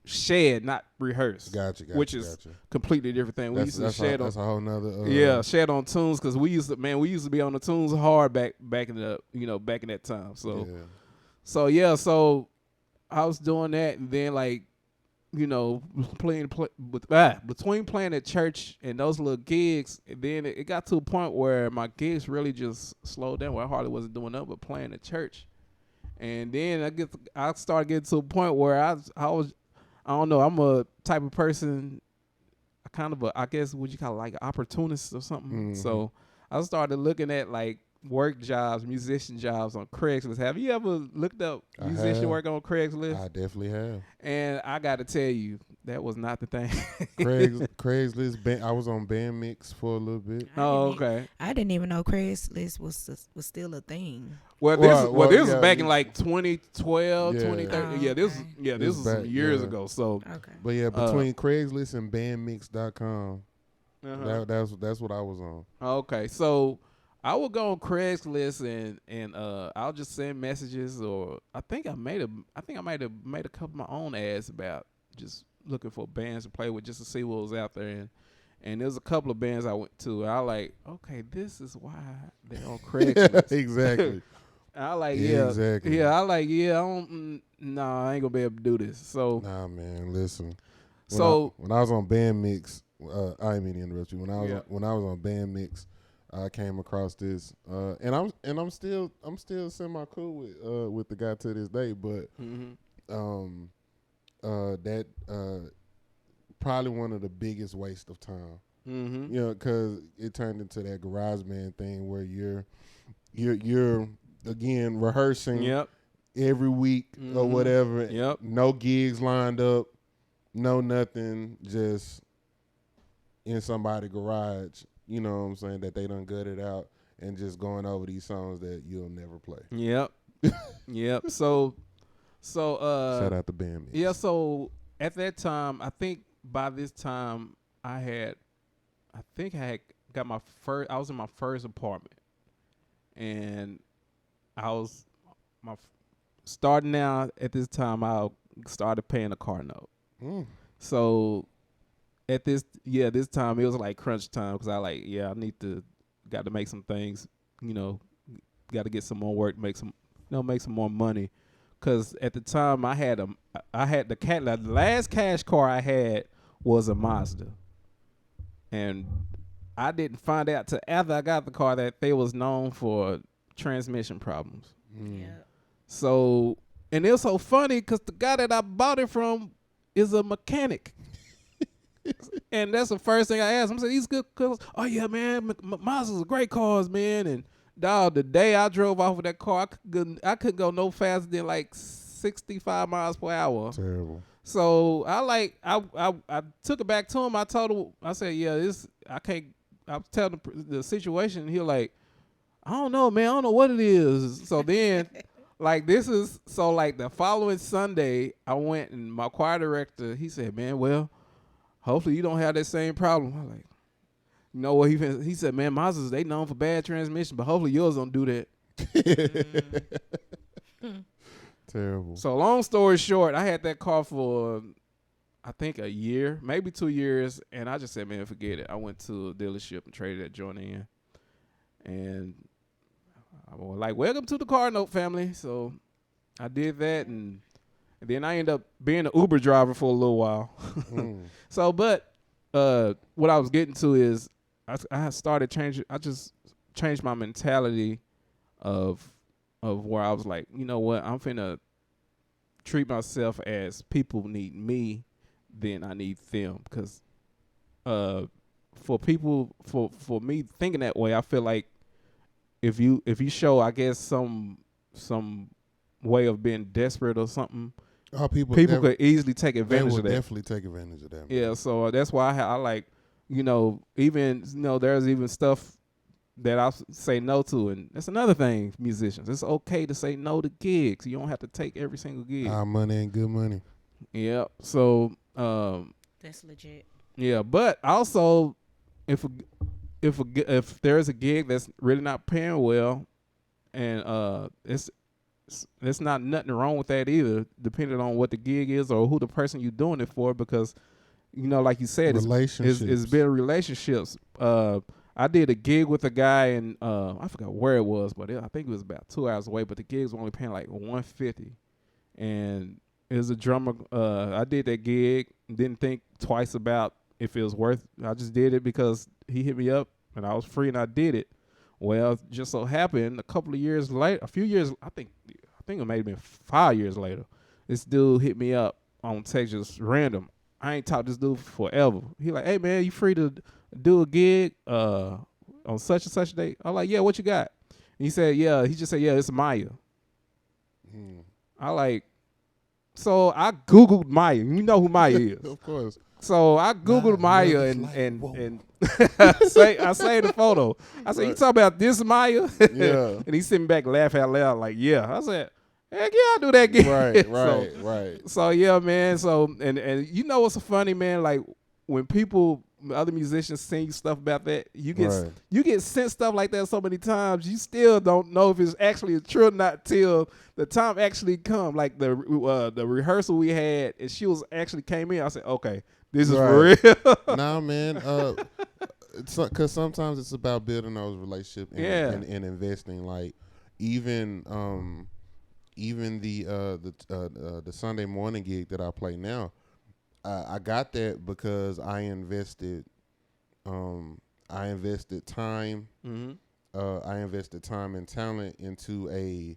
shed, not rehearse. Gotcha. Which is completely different thing. We used to shed that's a whole nother. Shed on tunes because we used to be on the tunes hard back in that time. So I was doing that, and then like, you know, between playing at church and those little gigs, and then it got to a point where my gigs really just slowed down, where I hardly wasn't doing nothing but playing at church. And then I started getting to a point where I don't know, I'm a type of person, I guess what you call it, like an opportunist or something. Mm-hmm. So I started looking at like work jobs, musician jobs on Craigslist. Have you ever looked up musician work on Craigslist? I definitely have. And I got to tell you, that was not the thing. Craigslist. I was on Band Mix for a little bit. Okay. I didn't even know Craigslist was still a thing. This was back in like 2012, 2013. This was some years ago. So, okay. But yeah, between Craigslist and bandmix.com, that's what I was on. Okay, so I would go on Craigslist and I'll just send messages, or I think I might have made a couple of my own ads about just looking for bands to play with, just to see what was out there. And there's a couple of bands I went to. I like, okay, this is why they're on Craigslist. Exactly. I like, exactly. Yeah, I like, I ain't gonna be able to do this. So, nah, man, listen. When I was on Band Mix, I didn't mean to interrupt you. When I was on Band Mix, I came across this, and I'm still semi cool with the guy to this day. But that probably one of the biggest waste of time. Mm-hmm. You know, because it turned into that garage band thing where you're again rehearsing every week or whatever. Yep. No gigs lined up, no nothing, just in somebody's garage. You know what I'm saying, that they done gutted out, and just going over these songs that you'll never play. Yep. Yep. So shout out to Band Mix. Yeah, so at that time, I think by this time I had got I was in my first apartment, and I was starting out at this time. I started paying a car note. So at this time it was like crunch time, because I got to make some things got to get some more work, make some more money. Cause at the time I had the last cash car I had was a Mazda, and I didn't find out till after I got the car that they was known for transmission problems. Yeah. So, and it was so funny because the guy that I bought it from is a mechanic. And that's the first thing I asked him. I said, these good cars? Oh, yeah, man. Mazdas are great cars, man. And, dog, the day I drove off with that car, I couldn't go no faster than like 65 miles per hour. Terrible. So, I took it back to him. I told him, I said, yeah, I can't. I was telling the situation. And he was like, I don't know, man. I don't know what it is. So then, the following Sunday, I went and my choir director, he said, man, well, hopefully you don't have that same problem. I was like, you know what? He said, man, Mazdas, they known for bad transmission, but hopefully yours don't do that. Terrible. So long story short, I had that car for, I think, a year, maybe 2 years, and I just said, man, forget it. I went to a dealership and traded that joint in, and I was like, welcome to the car note family. So I did that, and then I ended up being an Uber driver for a little while. So, but what I was getting to is I started changing. I just changed my mentality of where I was like, you know what, I'm finna treat myself as people need me, then I need them. Because for me thinking that way, I feel like if you show, I guess, some way of being desperate or something, people could easily take advantage of that. Definitely take advantage of that. Man. Yeah, so that's why I like, even there's even stuff that I say no to, and that's another thing. Musicians, it's okay to say no to gigs. You don't have to take every single gig. Our money ain't good money. Yeah, so that's legit. Yeah, but also if there's a gig that's really not paying well, and it's not nothing wrong with that either, depending on what the gig is or who the person you're doing it for, because like you said, it's been relationships. I did a gig with a guy, and I forgot where it was, but I think it was about 2 hours away, but the gigs were only paying like $150, and it was a drummer. I did that gig, didn't think twice about if it was worth. I just did it because he hit me up and I was free and I did it. Well, just so happened a few years, I think it may have been 5 years later, this dude hit me up on text, just random. I ain't talked to this dude forever. He like, hey man, you free to do a gig on such and such a date? I'm like, yeah, what you got? And he said, yeah. He just said, yeah, it's Maya. I like, so I Googled Maya. You know who Maya is. Of course. So I Googled Maya and I saved the photo. I said, you talking about this Maya? Yeah. And he sent me back laughing out loud like, yeah. I said, heck yeah, I'll do that again. Right. So yeah, man. So and you know what's so funny, man? Like when other musicians send you stuff about that, you get sent stuff like that so many times, you still don't know if it's actually true or not till the time actually come. Like the rehearsal we had, and she actually came in. I said, okay, this is for real. Nah, man. Because sometimes it's about building those relationships and investing. Like even the Sunday morning gig that I play now, I got that because I invested time. I invested time and talent into a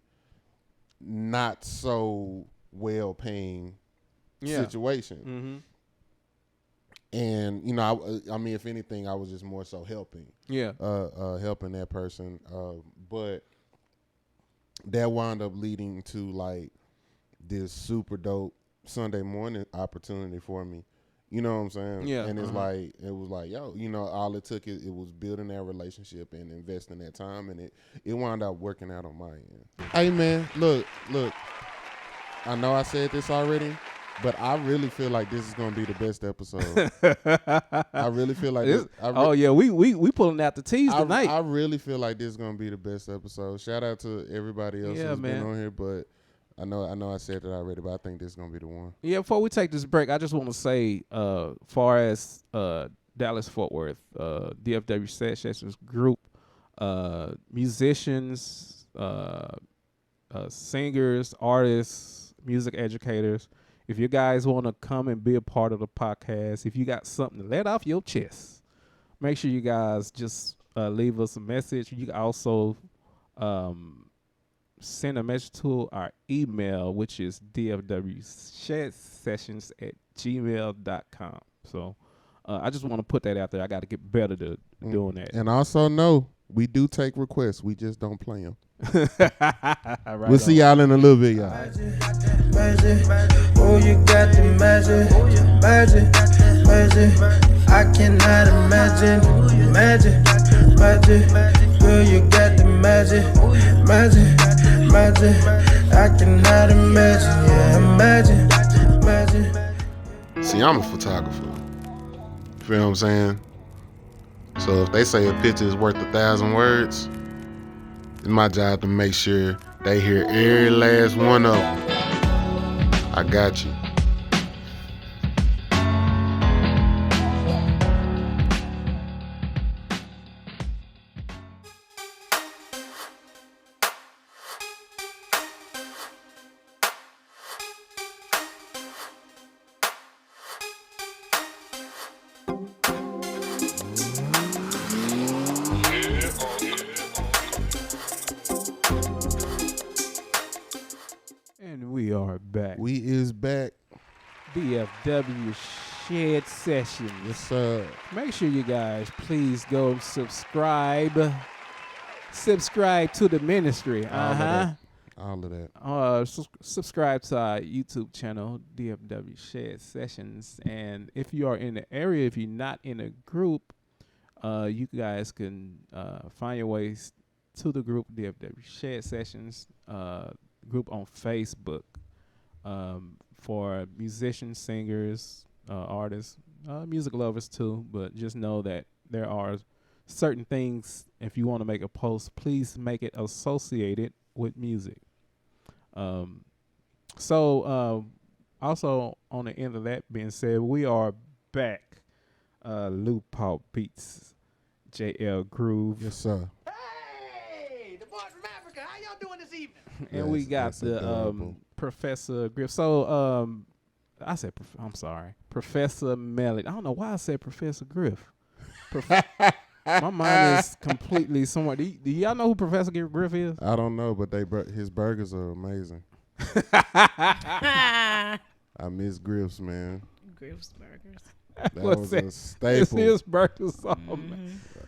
not so well paying situation. And I mean, if anything, I was just more so helping that person. But that wound up leading to like this super dope Sunday morning opportunity for me. You know what I'm saying? Yeah. And it was like, yo, all it took it was building that relationship and investing that time, and it wound up working out on my end. Hey man, look. I know I said this already, but I really feel like this is gonna be the best episode. I really feel like this. We pulling out the teas tonight. I really feel like this is gonna be the best episode. Shout out to everybody else who's been on here, but I know I said that already, but I think this is gonna be the one. Yeah, before we take this break, I just want to say, far as Dallas Fort Worth, DFW Shed Sessions group, musicians, singers, artists, music educators. If you guys want to come and be a part of the podcast, if you got something to let off your chest, make sure you guys just leave us a message. You can also send a message to our email, which is dfwshedsessions@gmail.com. So I just want to put that out there. I got to get better to doing that. And also know we do take requests. We just don't play them. Right we'll see y'all in a little bit, y'all. Magic, oh, you got the magic, magic, magic. I cannot imagine, magic, magic. Girl, you got the magic, magic, magic. I cannot imagine, yeah, magic, magic. See, I'm a photographer. Feel what I'm saying? So if they say a picture is worth 1,000 words, it's my job to make sure they hear every last one of them. I got you. And we are back. We is back. DFW Shed Sessions. Yes, sir. Make sure you guys please go and subscribe. Subscribe to the ministry. All of that. Subscribe to our YouTube channel, DFW Shed Sessions. And if you are in the area, if you're not in a group, you guys can find your ways to the group, DFW Shed Sessions group on Facebook for musicians, singers, artists, music lovers too. But just know that there are certain things. If you want to make a post, please make it associated with music. Also on the end of that being said, we are back. Lou Paul Beats, J Ell Groove. Yes, sir. Hey, the boys from Africa, how y'all doing this evening? And we got the adorable. Professor Griff. So I said I'm sorry, Professor Melody. I don't know why I said Professor Griff. My mind is completely somewhere. Do y'all know who Professor Griff is? I don't know, but his burgers are amazing. I miss Griff's, man. Griff's Burgers. That was a staple. It's his burgers. That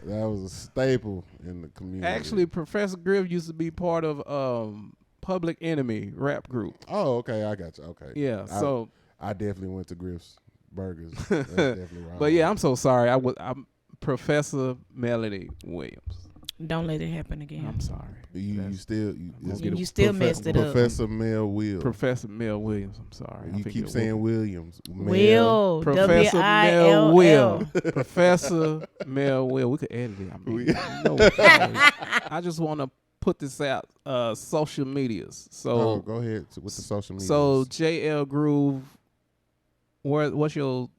was a staple in the community. Actually, Professor Griff used to be part of Public Enemy rap group. Oh, okay, I got you. Okay. Yeah, I definitely went to Griff's Burgers. That's definitely right. But yeah, I'm so sorry. I'm Professor Melody Williams. Don't let it happen again. I'm sorry. You still messed it up. Professor Mel Williams. Professor Mel Williams. I'm sorry. You keep saying Williams. Will. Professor Mel Will. Professor Mel Will. We could edit it. I just want to put this out. Social medias. So go ahead with the social medias. So J Ell Groove. What's your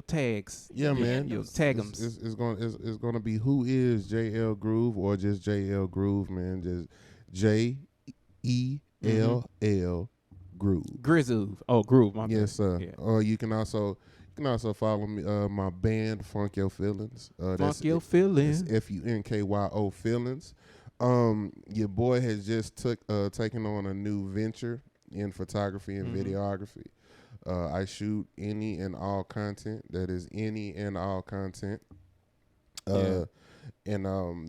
tags? Yeah, man. Your tag 'em. It's gonna be who is J Ell Groove or just J Ell Groove, man. Just JELL Groove. Grizzle. Oh, Groove. Yes, sir. Yeah. Or you can also follow me my band Funk Your Feelings. Funk Your Feelings. FUNKYO Feelings. Your boy has just taken on a new venture in photography and videography. I shoot any and all content. That is any and all content. And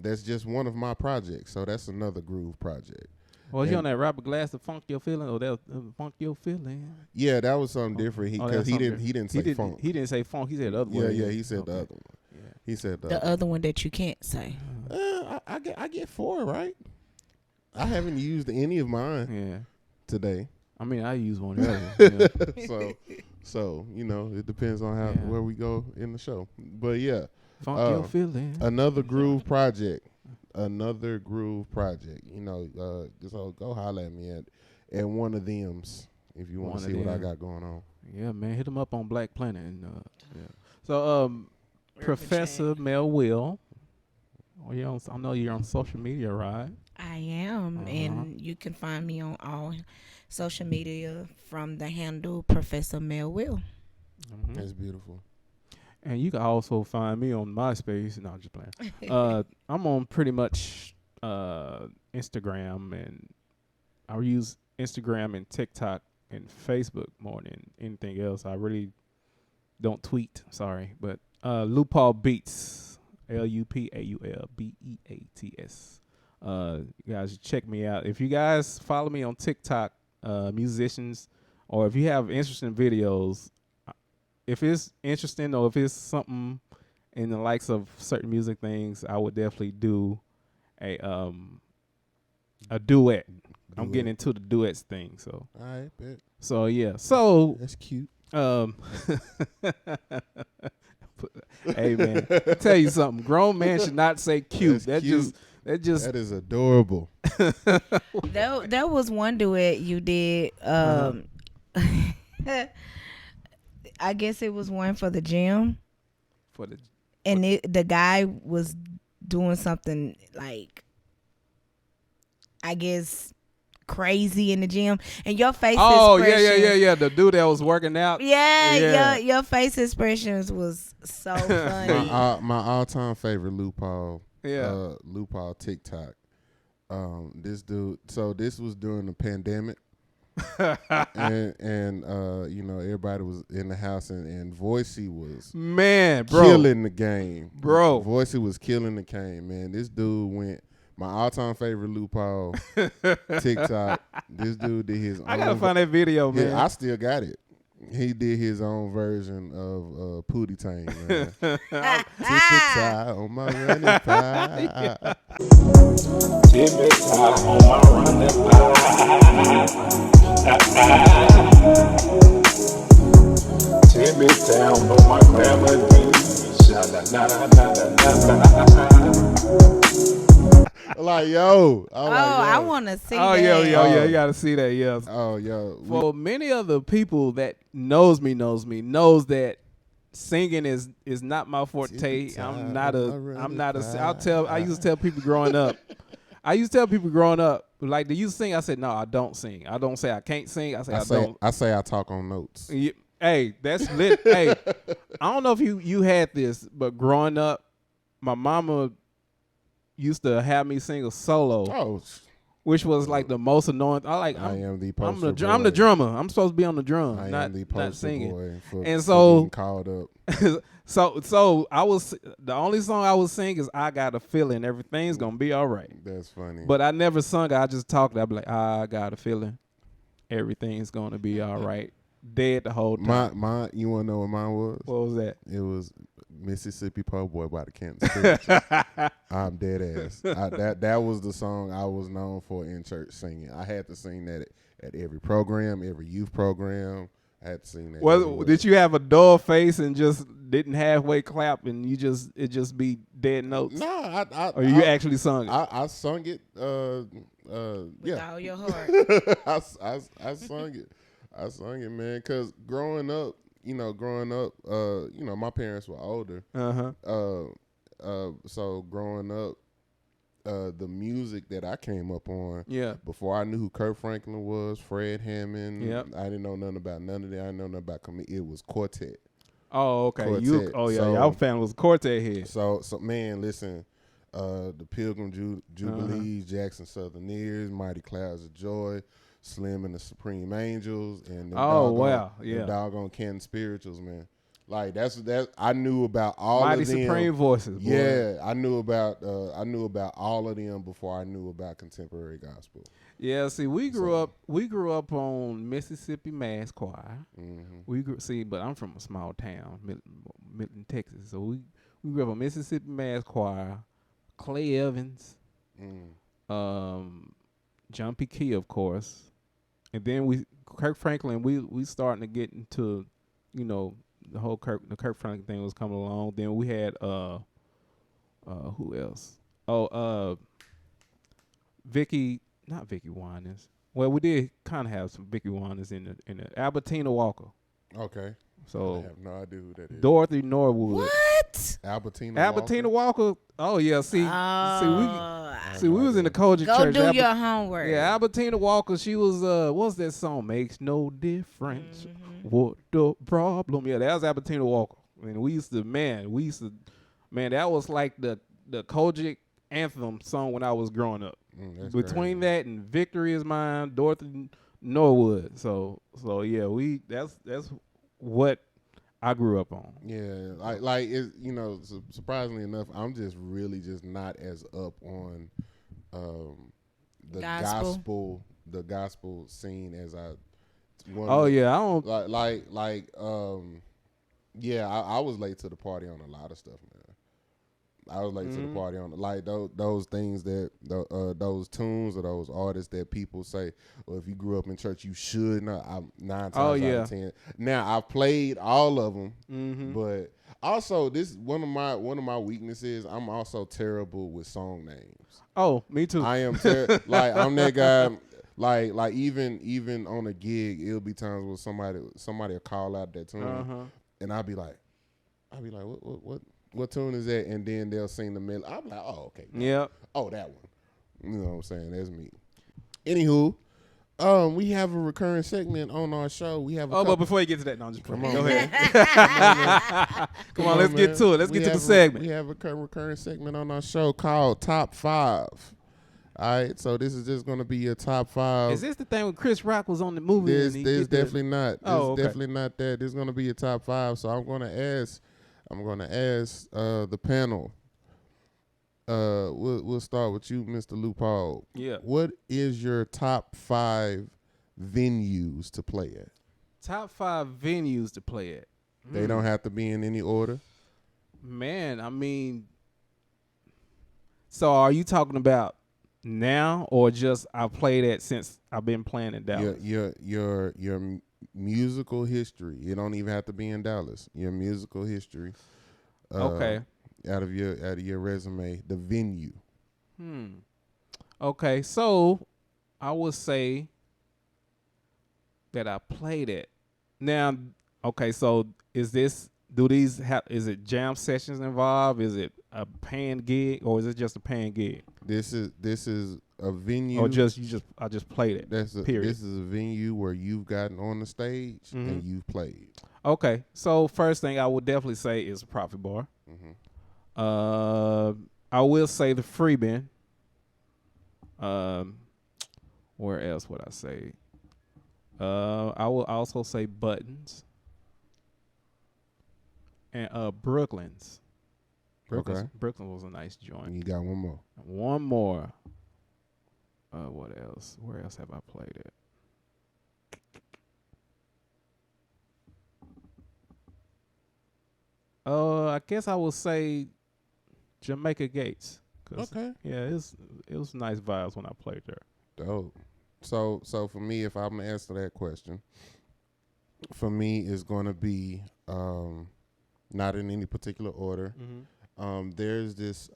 that's just one of my projects. So that's another Groove project. Was you on that Robert Glass to Funk Your Feeling, or that Funk Your Feeling? Yeah, that was something different. He didn't say funk. He didn't say funk. He said the other one. Yeah, he said the other one. Yeah. He said the other one that you can't say. I get 4, right? I haven't used any of mine today. I mean, I use one earlier. So it depends on where we go in the show. But yeah, Funk Your Feeling. Another Groove project. So go holler at me at one of them's if you want to see what I got going on. Yeah, man, hit them up on Black Planet. And, So, Professor Mel Will, Well, I know you're on social media, right? I am, and you can find me on all social media from the handle Professor Mel Will. That's beautiful. And you can also find me on MySpace. No, I'm just playing. I'm on pretty much Instagram, and I use Instagram and TikTok and Facebook more than anything else. I really don't tweet. Sorry, but Lupaul Beats, LUPAULBEATS. You guys check me out. If you guys follow me on TikTok, musicians, or if you have interesting videos, if it's interesting or if it's something in the likes of certain music things, I would definitely do a duet. I'm getting into the duets thing. So all right, bet. So yeah. So that's cute. Hey man, I tell you something. Grown man should not say cute. That is adorable. That was one duet you did. I guess it was one for the gym. And the guy was doing something like, I guess, crazy in the gym, and your face. Oh yeah. The dude that was working out. Yeah. Your face expressions was so funny. My all-time favorite Lupaul. Yeah. Lupaul TikTok. This dude. So this was during the pandemic. and everybody was in the house, and Voicey was killing the game, bro. Voicey was killing the game, man. This dude went my all-time favorite Lupaul TikTok. This dude did his own. I gotta find that video, man. I still got it. He did his own version of Pootie Tang, man. Tip-a-tie on my running pie. Tip-a-tie on my running pie. Take me down on my gravity. Like, yo. I want to see that. Yo, you got to see that, yes. Oh, yo. For many of the people that knows that singing is not my forte. I used to tell people growing up. Like, do you sing? I said, no, I don't sing. I don't say I can't sing. I don't. I say I talk on notes. Hey, that's lit. Hey, I don't know if you had this, but growing up, my mama used to have me sing a solo, which was like the most annoying. I'm the drummer. I'm supposed to be on the drum, not singing. Boy for and called up. So I was the only song I would sing is "I Got a Feeling Everything's Gonna Be All Right." That's funny. But I never sung. I just talked. I'd be like, "I got a feeling everything's gonna be all right." Dead the whole time. My, you wanna know what mine was? What was that? It was Mississippi Po' Boy by the Kansas Spirituals. I'm dead ass. That was the song I was known for in church singing. I had to sing that at every program, every youth program. I had to sing that. Well, did you have a dull face and just didn't halfway clap and it just be dead notes? No, or you actually sung it? I sung it. With all your heart. I sung it. I sung it, man. Cause growing up, my parents were older. So growing up, the music that I came up on, before I knew who Kirk Franklin was, Fred Hammond, I didn't know nothing about none of that. I didn't know nothing about it was Quartet. Oh, okay. Quartet. Y'all fan was Quartet here. So man, listen, the Pilgrim Jubilees, Jackson Southerneers, Mighty Clouds of Joy, Slim and the Supreme Angels, and the doggone Canton Spirituals, man. Like that's I knew about all Mighty of them. Supreme Voices. Boy. Yeah, I knew about all of them before I knew about contemporary gospel. Yeah, see, we grew up on Mississippi Mass Choir. Mm-hmm. But I'm from a small town, Milton, Texas. So we grew up on Mississippi Mass Choir, Clay Evans, John P. Key, of course, and then Kirk Franklin. We starting to get into, the whole Kirk Franklin thing was coming along. Then we had who else? Not Vicky Winans. Well, we did kind of have some Vicky Winans in the Albertina Walker. Okay. So I have no idea who that is. Dorothy Norwood. What? What? Albertina Walker. Oh yeah, see, we was in the Kojic Go church. do your homework. Yeah, Albertina Walker. She was what's that song? Makes no difference. What the problem? Yeah, that was Albertina Walker. I mean, that was like the Kojic anthem song when I was growing up. Between that and Victory Is Mine, Dorothy Norwood. So yeah, that's what I grew up on. Yeah, surprisingly enough, I'm just really just not as up on the gospel scene as I. Yeah, I don't I was late to the party on a lot of stuff, man. I was late to the party on those things that those tunes or those artists that people say, well, if you grew up in church, you should know. I'm 9 times out of 10. Now I've played all of them, but also this one of my weaknesses. I'm also terrible with song names. Oh, me too. I am I'm that guy. Like even on a gig, it'll be times where somebody will call out that tune, and I'll be like, what tune is that? And then they'll sing the melody. I'm like, oh, okay. Yeah. Oh, that one. You know what I'm saying? That's me. Anywho, we have a recurring segment on our show. We have but before you get to that, no, I'm just playing. Come on, go ahead. Come on, let's get to it. Let's get to the segment. We have a recurring segment on our show called Top 5. All right, so this is just going to be your top 5. Is this the thing when Chris Rock was on the movie? There's definitely not. Oh, okay. Definitely not that. This is going to be your top 5. So I'm going to ask the panel. We'll start with you, Mr. Lupal. Yeah. What is your top 5 venues to play at? Top 5 venues to play at. They don't have to be in any order. Man, I mean, so are you talking about now or just I played at since I've been playing in Dallas? Your musical history. You don't even have to be in Dallas. Your musical history. Okay. Out of your resume, the venue. Okay, so I would say that I played it. Now, okay, so is it jam sessions involved? Is it a paying gig or is it just a paying gig? This is a venue. Or I just played it. Period. This is a venue where you've gotten on the stage and you've played. Okay, so first thing I would definitely say is Profit Bar. I will say the Freebin. Where else would I say? I will also say Buttons and Brooklyn's. Brooklyn was a nice joint. And you got one more. One more. What else? Where else have I played it? I guess I would say Jamaica Gates. Okay. Yeah, it was nice vibes when I played there. Dope. So for me, if I'm gonna answer that question, for me it's gonna be not in any particular order. There's this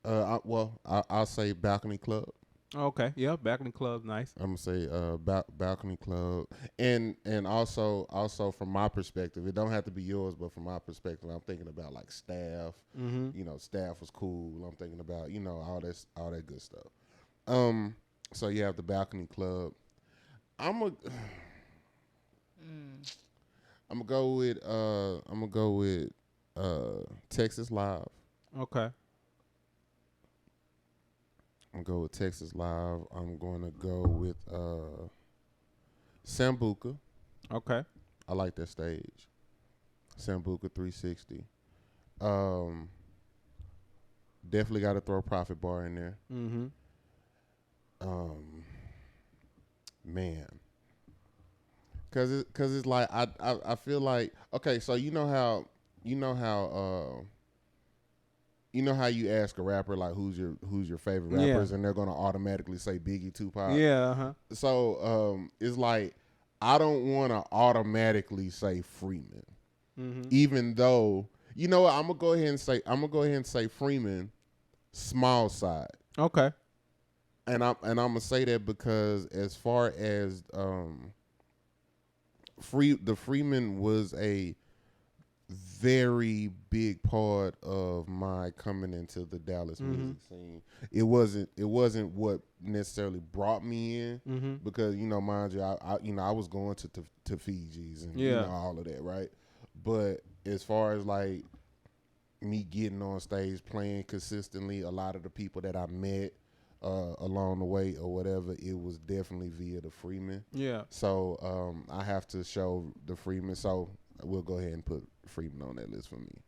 I'll say Balcony Club. Okay, yeah, Balcony Club, nice. I'm gonna say Balcony Club, and also from my perspective, it don't have to be yours, but from my perspective, I'm thinking about like staff. You know, staff was cool. I'm thinking about all that good stuff. So you have the Balcony Club. I'm gonna go with Texas Live. Okay. I'm gonna go with Texas Live. I'm gonna go with Sambuca. Okay. I like that stage. Sambuca 360. Definitely got to throw Profit Bar in there. Man. Cause it's like I feel like, okay, so you know how you ask a rapper like who's your favorite rappers, and they're gonna automatically say Biggie, Tupac. Yeah. So it's like I don't want to automatically say Freeman, even though I'm gonna go ahead and say Freeman, small side. Okay. And I'm gonna say that because as far as the Freeman was a very big part of my coming into the Dallas music scene. It wasn't what necessarily brought me in because mind you, I was going to Fiji's and all of that, right? But as far as like me getting on stage playing consistently, a lot of the people that I met along the way or whatever, it was definitely via the Freeman. Yeah. So I have to show the Freeman. So we'll go ahead and put Freeman on that list for me.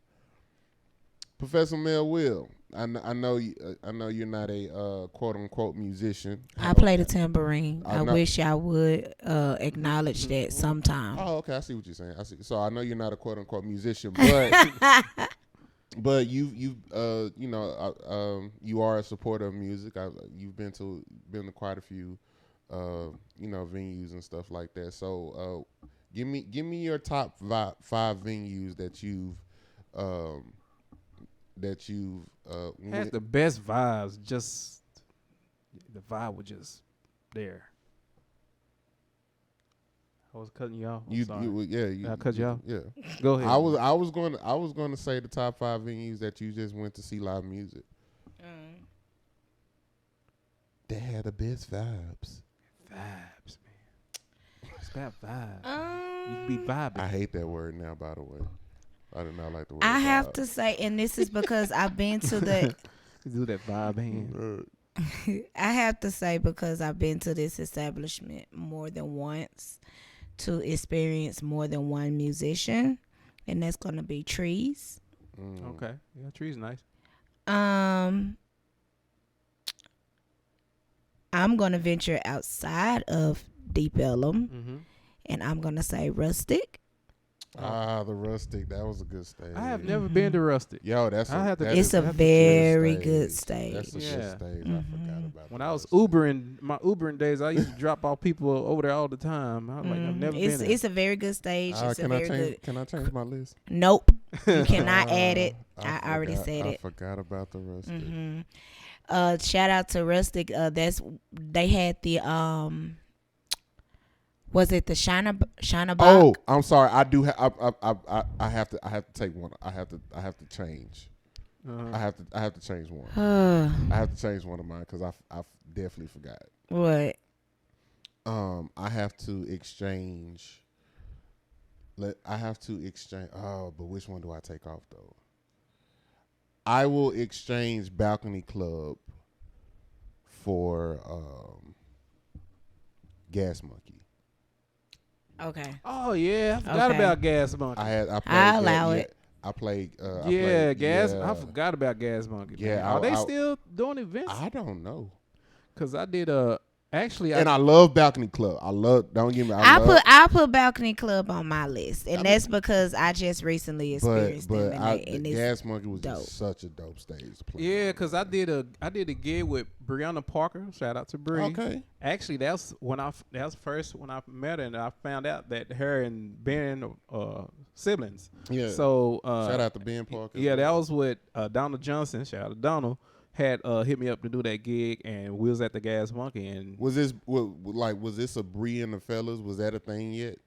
Professor Mel Will, I know you're not a quote unquote musician. I play the tambourine. I know. wish I would acknowledge that sometime. Oh, okay. I see what you're saying. I see. So I know you're not a quote unquote musician, but but you are a supporter of music. You've been to quite a few venues and stuff like that. So give me your top five venues that you've had the best vibes. Just the vibe was just there. I was cutting you off. I cut you off. Yeah. Go ahead. I was going to say the top five venues that you just went to see live music. They had the best vibes. Vibes, man. It's about vibes. You be vibing. I hate that word now, by the way. I do not like the word. I have vibe. to say, and this is because I've been to the. Do that vibe hand. I have to say because I've been to this establishment more than once to experience more than one musician, and that's gonna be Trees. Okay, yeah, Trees nice. I'm gonna venture outside of Deep Ellum, and I'm gonna say Rustic. The Rustic, that was a good stage. I have never been to Rustic. Yo, it's a very good stage. That's a good stage. I forgot about when I was Ubering, my Ubering days, I used to drop off people over there all the time. I was like, I've never been there. It's a very good stage. Can I change my list? Nope. You cannot add it. I already said it. I forgot about the Rustic. Shout out to Rustic. They had the was it the Shiner Bach? Oh, I'm sorry. I do. I have to take one. I have to change. I have to change one. I have to change one of mine because I definitely forgot. What? I have to exchange. Oh, but which one do I take off though? I will exchange Balcony Club for Gas Monkey. Okay. Oh yeah, I forgot about Gas Monkey. I'll allow it. I played. Gas. I forgot about Gas Monkey. Yeah, are they still doing events? I don't know. Cause I did actually. I love Balcony Club. Don't get me. I put Balcony Club on my list, and that's because I just recently experienced them. And Gas Monkey was dope. just such a dope stage to play. Yeah, cause I did a gig with Brianna Parker. Shout out to Bree. Okay. Actually, that was first when I met her, and I found out that her and Ben siblings. Yeah. So shout out to Ben Parker. Yeah, that was with Donald Johnson. Shout out to Donald. Had hit me up to do that gig, and we was at the Gas Monkey. And was this a Bree and the Fellas? Was that a thing yet?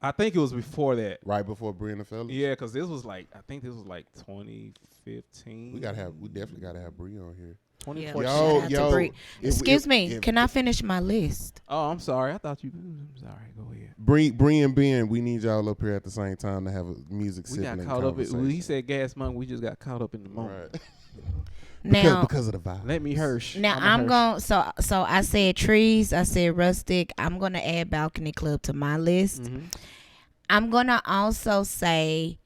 I think it was before that. Right before Bree and the Fellas. Yeah, because this was like 2015. We definitely gotta have Bree on here. 2014. Yo, excuse me. Can I finish my list? Oh, I'm sorry. I thought you. I'm sorry. Go ahead. Bree and Ben, we need y'all up here at the same time to have a music sibling conversation. We got caught up. When he said Gas Monkey, we just got caught up in the moment. Right. Because of the vibe. Let me Hirsch. Now I'm going. So I said Trees. I said Rustic. I'm gonna add Balcony Club to my list. I'm gonna also say,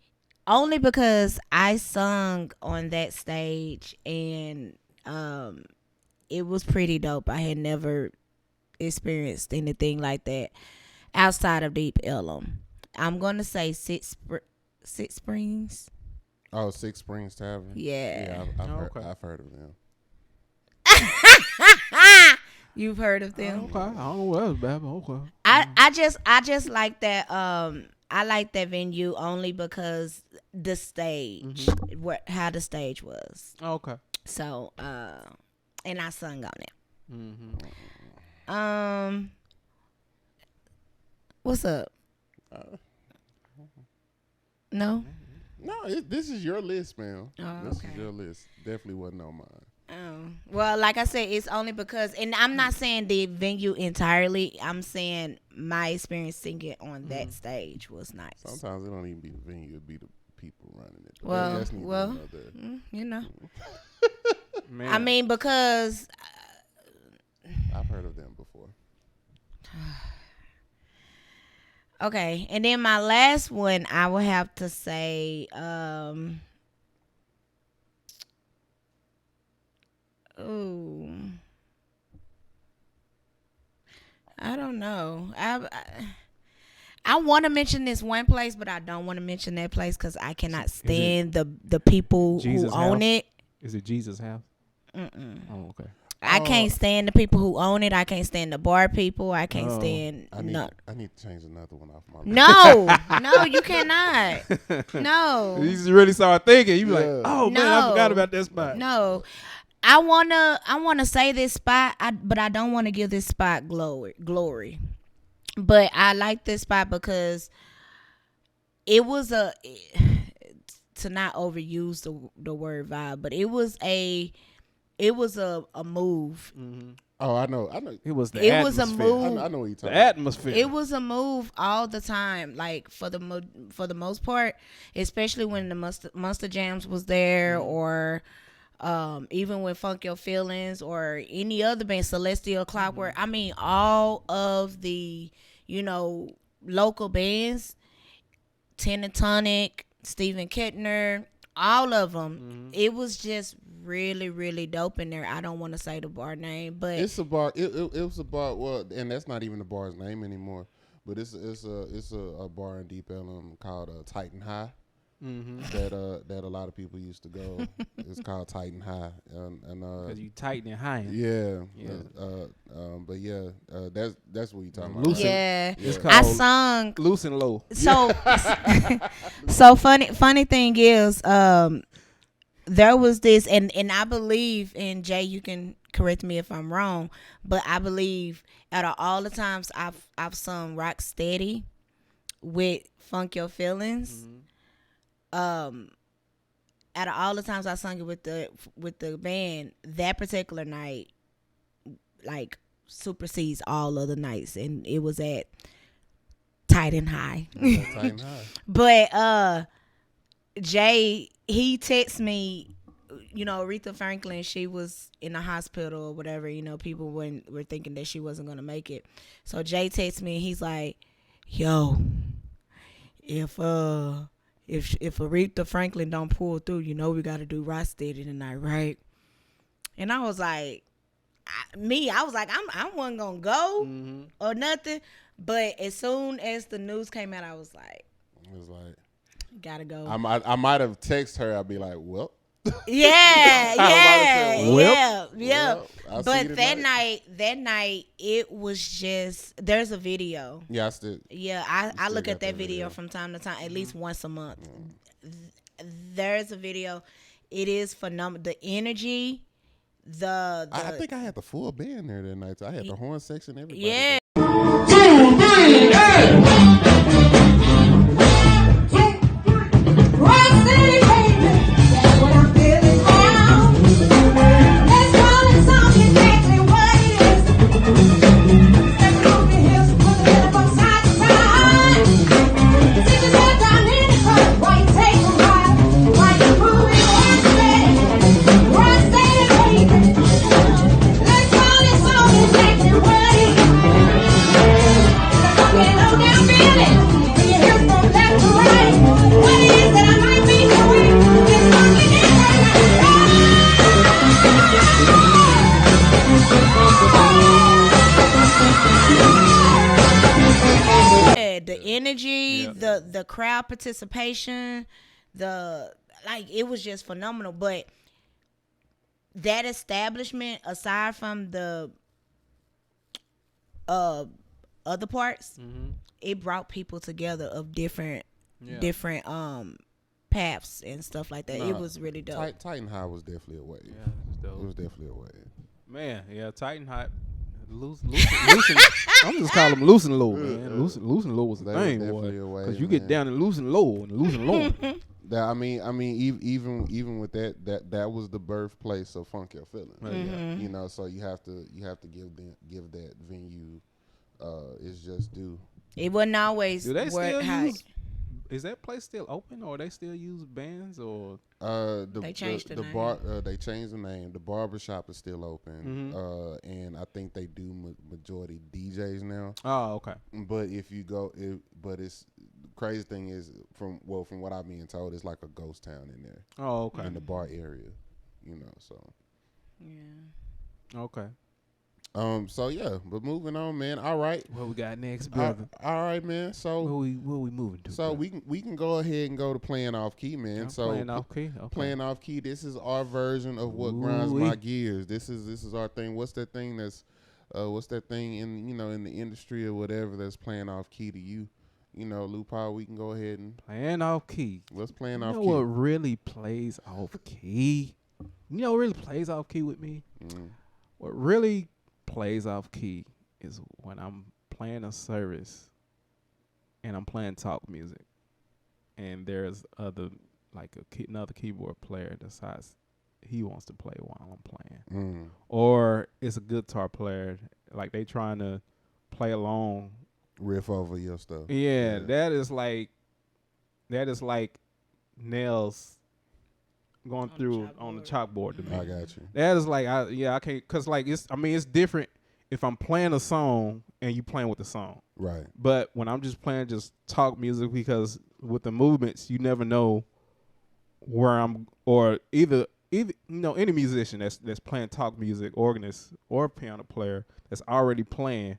only because I sung on that stage and it was pretty dope. I had never experienced anything like that outside of Deep Ellum. I'm gonna say Six Springs. Oh, Six Springs Tavern. Yeah. I've heard of them. You've heard of them? Okay. I don't know what else, baby. Okay. I just like that. I like that venue only because the stage, how the stage was. Okay. So, and I sung on it. What's up? No. No, this is your list, man. Oh, This okay. is your list. Definitely wasn't on mine. Well, like I said, it's only because, and I'm not saying the venue entirely. I'm saying my experience singing on that stage was nice. Sometimes it don't even be the venue; it be the people running it. But Well, that's neither well, here nor there. you know. Man. I mean, because I've heard of them before. okay, and then my last one, I would have to say, ooh, I don't know. I want to mention this one place, but I don't want to mention that place because I cannot stand the people Jesus who own House? it. Is it Jesus' house? Oh, okay. I can't stand the people who own it. I can't stand the bar people. I can't stand I need, no. I need to change another one off my list. No, you cannot. No. You just really start thinking. You be like, Yeah. oh man, I forgot about that spot. No. I wanna say this spot, but I don't want to give this spot glory. But I like this spot because it was to not overuse the word vibe, but it was a move. Mm-hmm. Oh, I know. It was the It atmosphere. was a move. I know what you're talking The about. atmosphere. It was a move all the time, like for the most part, especially when the Monster Jams was there, or even when Funk Your Feelings or any other band, Celestial Clockwork. I mean, all of the local bands, Tenatonic, Stephen Kettner, all of them. It was just really, really dope in there. I don't want to say the bar name, but It's a bar. It was a bar. Well, and that's not even the bar's name anymore. But it's a bar in Deep Ellum called Titan High. That a lot of people used to go. It's called Titan High, and because you tighten and high. yeah. But yeah, that's what you talking about. Lucid. yeah, It's Yeah. called I sung. Loose and Low. So, so funny thing is, there was this, and I believe, and Jay, you can correct me if I'm wrong, but I believe out of all the times I've sung Rock Steady with Funk Your Feelings, out of all the times I sung it with the band, that particular night, like, supersedes all other nights, and it was at Titan High. Titan High. But Jay, he texted me, Aretha Franklin, she was in the hospital or whatever, people were thinking that she wasn't gonna make it. So Jay texted me and he's like, yo, if Aretha Franklin don't pull through, we gotta do Rock Steady tonight, right? And I was like, I was like, I wasn't gonna go or nothing. But as soon as the news came out, I was like, It was like gotta go. I might have texted her. I'd be like, well. Yeah. Well, I'll see you But tonight. that night, it was just, there's a video. Yeah, I still. Yeah, I still look got at that that video video. from time to time, at least once a month. There's a video. It is phenomenal. The energy, I think I had the full band there that night. I had the horn section, everybody. yeah. The energy, the crowd participation, it was just phenomenal. But that establishment, aside from the other parts, it brought people together of different paths and stuff like that. It was really dope. Titan High was definitely a wave. Yeah, it's dope. It was definitely a wave. Man, yeah, Titan High. Loose, I'm just calling them loose and low, man. Loose and low was the They was thing, definitely a boy. wave, Because you get man. down and loose and low. That even with that was the birthplace of Funk Your Feeling. Mm-hmm. You know, so you have to give that venue it's just due. It wasn't always. Do they still how, use? Is that place still open, or they still use bands, or they changed the name. They changed the name. The barbershop is still open, and I think they do majority DJs now. Oh, okay. But if you go, but it's the crazy thing is from what I'm being told, it's like a ghost town in there. Oh, okay. In the bar area, you know. So Yeah. Okay. So yeah, but moving on, man. All right. What we got next, brother? All right, man. So What we moving to? so brother? we can go ahead and go to playing off key, man. I'm So playing off key. Okay. playing off key. This is our version of what grinds Ooh-wee. my gears. This is our thing. What's that thing that's what's that thing in the industry or whatever that's playing off key to you? You know, Lou Paul, we can go ahead and Playing off key. let's playing You off know key. what really plays off key? You know what really plays off key with me? Mm. What really plays off key is when I'm playing a service and I'm playing talk music, and there's another keyboard player decides he wants to play while I'm playing, or it's a guitar player like they trying to play along. Riff over your stuff. Yeah, that is like nails going through on the chalkboard to me. I got you. That is like I can't, cause like it's different if I'm playing a song and you playing with the song. Right. But when I'm just playing just talk music, because with the movements you never know where I'm, or either any musician that's playing talk music, organist or piano player that's already playing,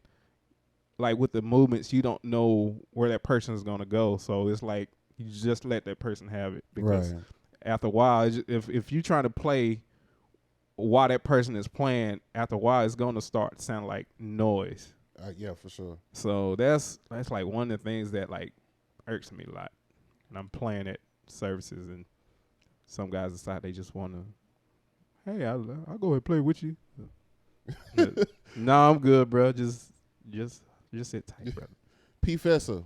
like with the movements you don't know where that person is gonna go. So it's like you just let that person have it, because Right. after a while, if you're trying to play while that person is playing, after a while, it's going to start sounding like noise. Yeah, for sure. So that's like one of the things that like irks me a lot. And I'm playing at services, and some guys decide they just want to, hey, I'll go ahead and play with you. No, I'm good, bro. Just sit tight, brother. P. Fessa,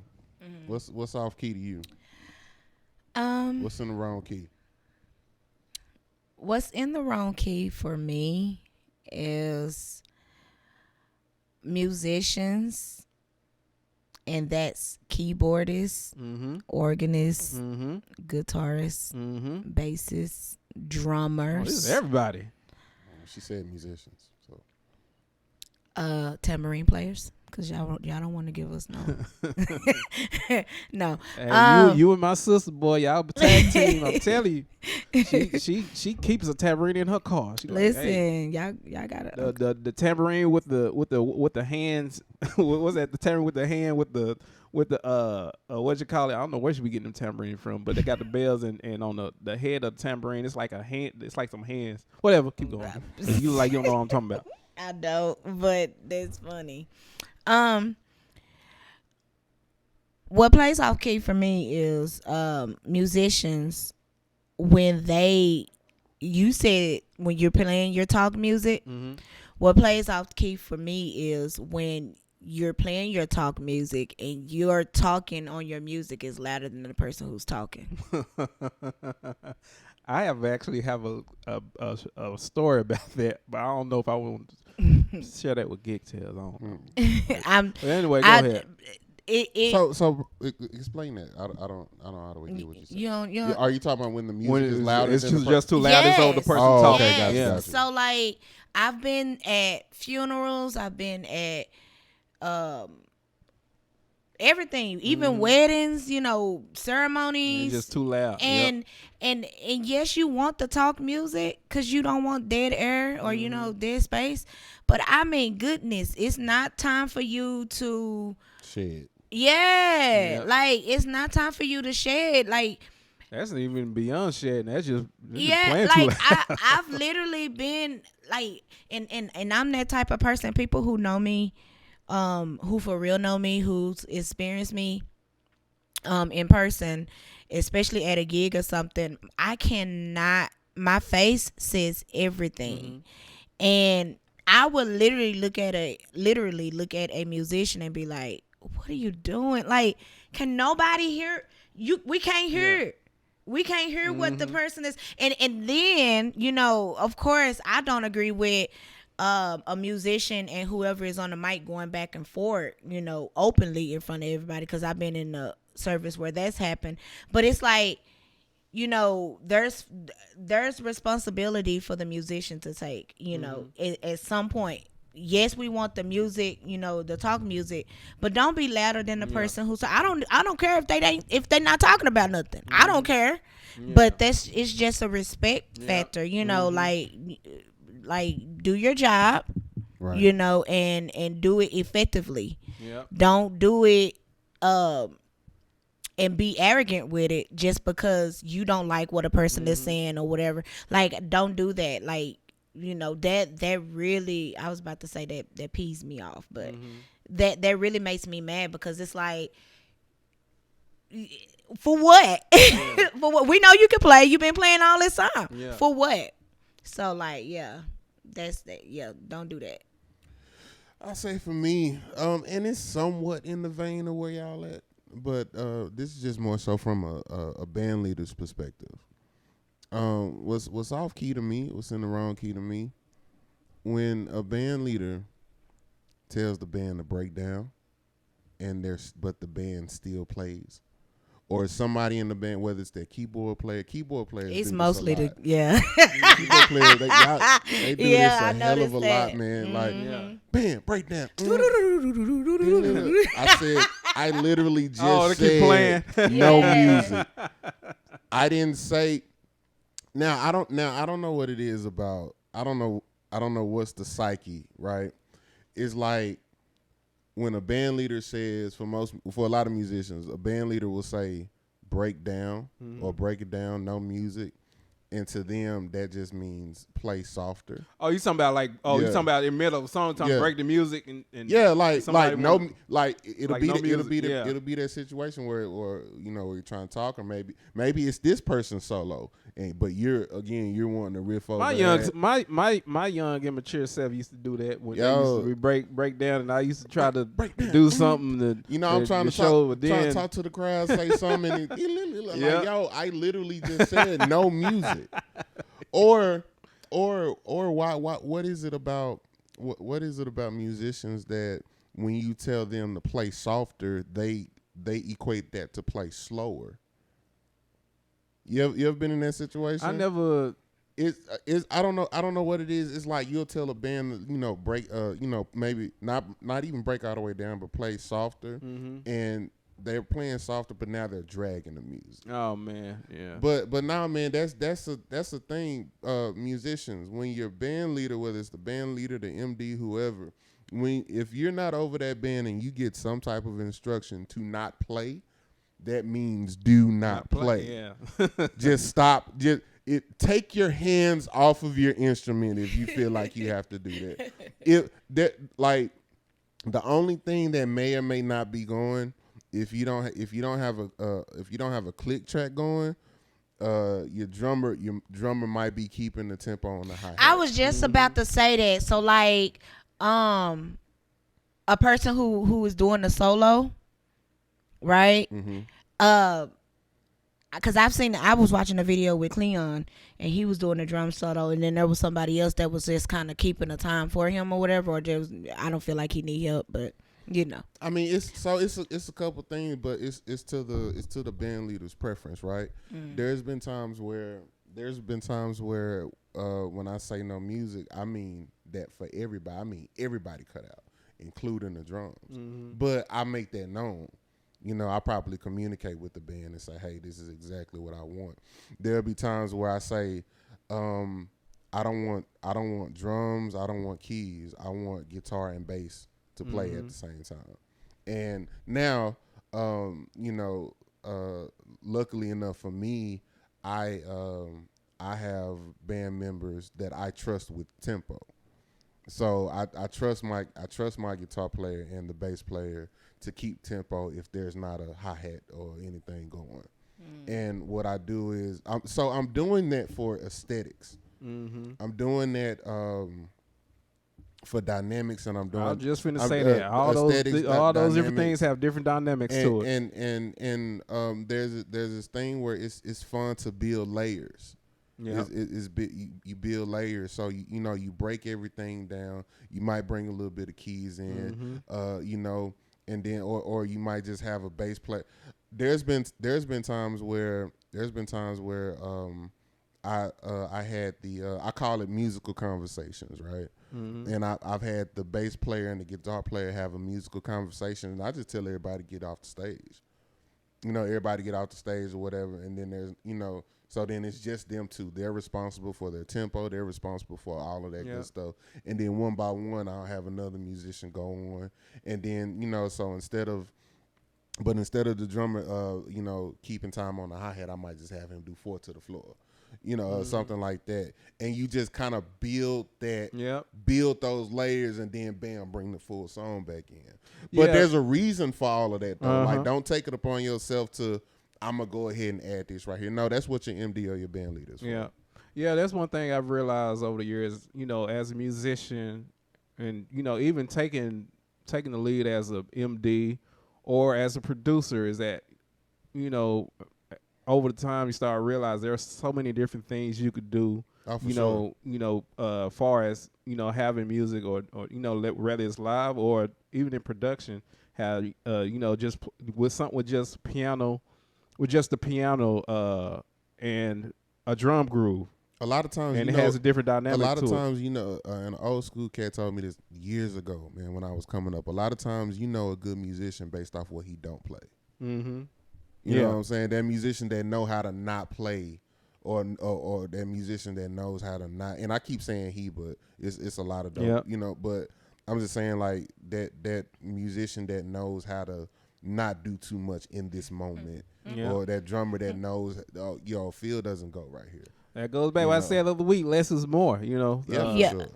what's off key to you? What's in the wrong key? What's in the wrong key for me is musicians, and that's keyboardists, organists, guitarists, bassists, drummers. This is everybody. She said musicians. So Tambourine players, because y'all don't want to give us no. No. Hey, you and my sister, boy, y'all tag team. I'm telling you, she keeps a tambourine in her car. She Listen, like, hey, y'all got it. the tambourine with the hands. What was that? The tambourine with the hand with the what you call it? I don't know where she be getting them tambourine from, but they got the bells and on the head of the tambourine. It's like a hand. It's like some hands. Whatever. Keep going. You look like you don't know what I'm talking about. I don't, but that's funny. What plays off key for me is musicians when you said when you're playing your talk music. What plays off key for me is when you're playing your talk music and you're talking on your music is louder than the person who's talking. I actually have a story about that, but I don't know if I want to share that with Geek Tales. I don't know. But anyway, go ahead. So explain that. I don't know how to get what you said. Are you talking about when the music is louder? It's than just too loud. Yes. So the person Oh, talking. okay, gotcha, Yeah. gotcha. So like I've been at funerals, I've been at everything, even weddings, ceremonies. It's just too loud. And yes, you want the talk music because you don't want dead air or dead space. But I mean, goodness, it's not time for you to Shit. Yeah, like it's not time for you to shed. Like That's not even beyond shedding. That's just yeah, playing too like loud. I've literally been like, and I'm that type of person. People who know me, who for real know me, who's experienced me, in person, especially at a gig or something. I cannot. My face says everything, and I would literally look at a musician and be like, "What are you doing? Like, can nobody hear you? We can't hear it." We can't hear what the person is, and then of course, I don't agree with a musician and whoever is on the mic going back and forth, openly in front of everybody. Because I've been in a service where that's happened, but it's like, there's responsibility for the musician to take. At some point. Yes, we want the music, the talk music, but don't be louder than the person who's. I don't care if they're not talking about nothing. I don't care, but it's just a respect factor, like do your job, right. And do it effectively. Yep. Don't do it and be arrogant with it just because you don't like what a person is saying or whatever. Like, don't do that. Like. That really, I was about to say that pees me off, but that really makes me mad, because it's like, for what? For what? We know you can play. You've been playing all this time. Yeah. For what? So like, that's that. Yeah, don't do that. I'll say for me, and it's somewhat in the vein of where y'all at, but this is just more so from a band leader's perspective. What's off key to me, what's in the wrong key to me, when a band leader tells the band to break down, but the band still plays, or somebody in the band, whether it's their keyboard players. It's mostly keyboard players. They do this a hell of a lot, man. Like, band break down. I literally just said no music. I didn't say. Now I don't know what it is about. I don't know what's the psyche, right? It's like when a band leader says, for a lot of musicians, a band leader will say break down or break it down, no music. And to them, that just means play softer. Oh, you talking about you talking about in the middle of a song, break the music and it'll be that situation where you're trying to talk, or maybe it's this person's solo, but you're wanting to riff over. My young immature self used to do that when they used to break down, and I used to try to do something to I'm trying to talk to the crowd, say something, and I literally just said no music. Or why what is it about musicians that when you tell them to play softer, they equate that to play slower? You ever been in that situation? I never. I don't know what it is. It's like you'll tell a band, break, maybe not even break all the way down, but play softer, and they're playing softer, but now they're dragging the music. Oh man, yeah. But now, man, that's a thing. Musicians, when your band leader, whether it's the band leader, the MD, whoever, if you're not over that band and you get some type of instruction to not play, that means do not play. Yeah. Just stop. Take your hands off of your instrument if you feel like you have to do that. The only thing that may or may not be going, if you don't have a click track going, your drummer might be keeping the tempo on the hi-hat. I was just about to say that. So like, a person who is doing the solo, right? Because I was watching a video with Cleon, and he was doing a drum solo, and then there was somebody else that was just kind of keeping the time for him or whatever, or just, I don't feel like he need help, but I mean, it's a couple things, but it's to the band leader's preference, right? There's been times where when I say no music, I mean that for everybody. I mean everybody cut out, including the drums. But I make that known. I probably communicate with the band and say, hey, this is exactly what I want. There'll be times where I say, I don't want drums, I don't want keys, I want guitar and bass to play at the same time. And now, luckily enough for me, I have band members that I trust with tempo. So I trust my guitar player and the bass player to keep tempo if there's not a hi-hat or anything going. And what I do is I'm doing that for aesthetics. I'm doing that for dynamics, and I'm doing. I was just finna I'm, say that all aesthetics, those different dynamics, things have different dynamics to it. And there's this thing where it's fun to build layers. Yeah, You build layers, so you know you break everything down. You might bring a little bit of keys in, you know, and then or you might just have a bass player. There's been times where I had I call it musical conversations, right? And I've had the bass player and the guitar player have a musical conversation, and I just tell everybody to get off the stage. You know, everybody get off the stage or whatever, and then there's, you know, so then it's just them two. They're responsible for their tempo. They're responsible for all of that good stuff. And then one by one, I'll have another musician go on, and then, you know, so instead of the drummer, you know, keeping time on the hi-hat, I might just have him do 4 to the floor, you know, or something like that. And you just kind of build those layers, and then bam, bring the full song back in. But there's a reason for all of that, though. Like, don't take it upon yourself to, I'm going to go ahead and add this right here. No, that's what your MD or your band leader is for. Yeah, that's one thing I've realized over the years, you know, as a musician, and, you know, even taking the lead as a MD or as a producer, is that, you know, over the time you start to realize there are so many different things you could do. Far as, you know, having music or you know, whether it's live or even in production, have you know, just with just the piano and a drum groove. A lot of times, and it has a different dynamic. A lot of times, it. You know, an old school cat told me this years ago, man, when I was coming up. A lot of times, you know, a good musician based off what he don't play. Mm-hmm. You know what I'm saying? That musician that know how to not play, or that musician that knows how to not. And I keep saying he, but it's a lot of dope, you know. But I'm just saying, like, that musician that knows how to not do too much in this moment, or that drummer that knows, your feel doesn't go right here. That goes back to what I said the other week. Less is more, you know.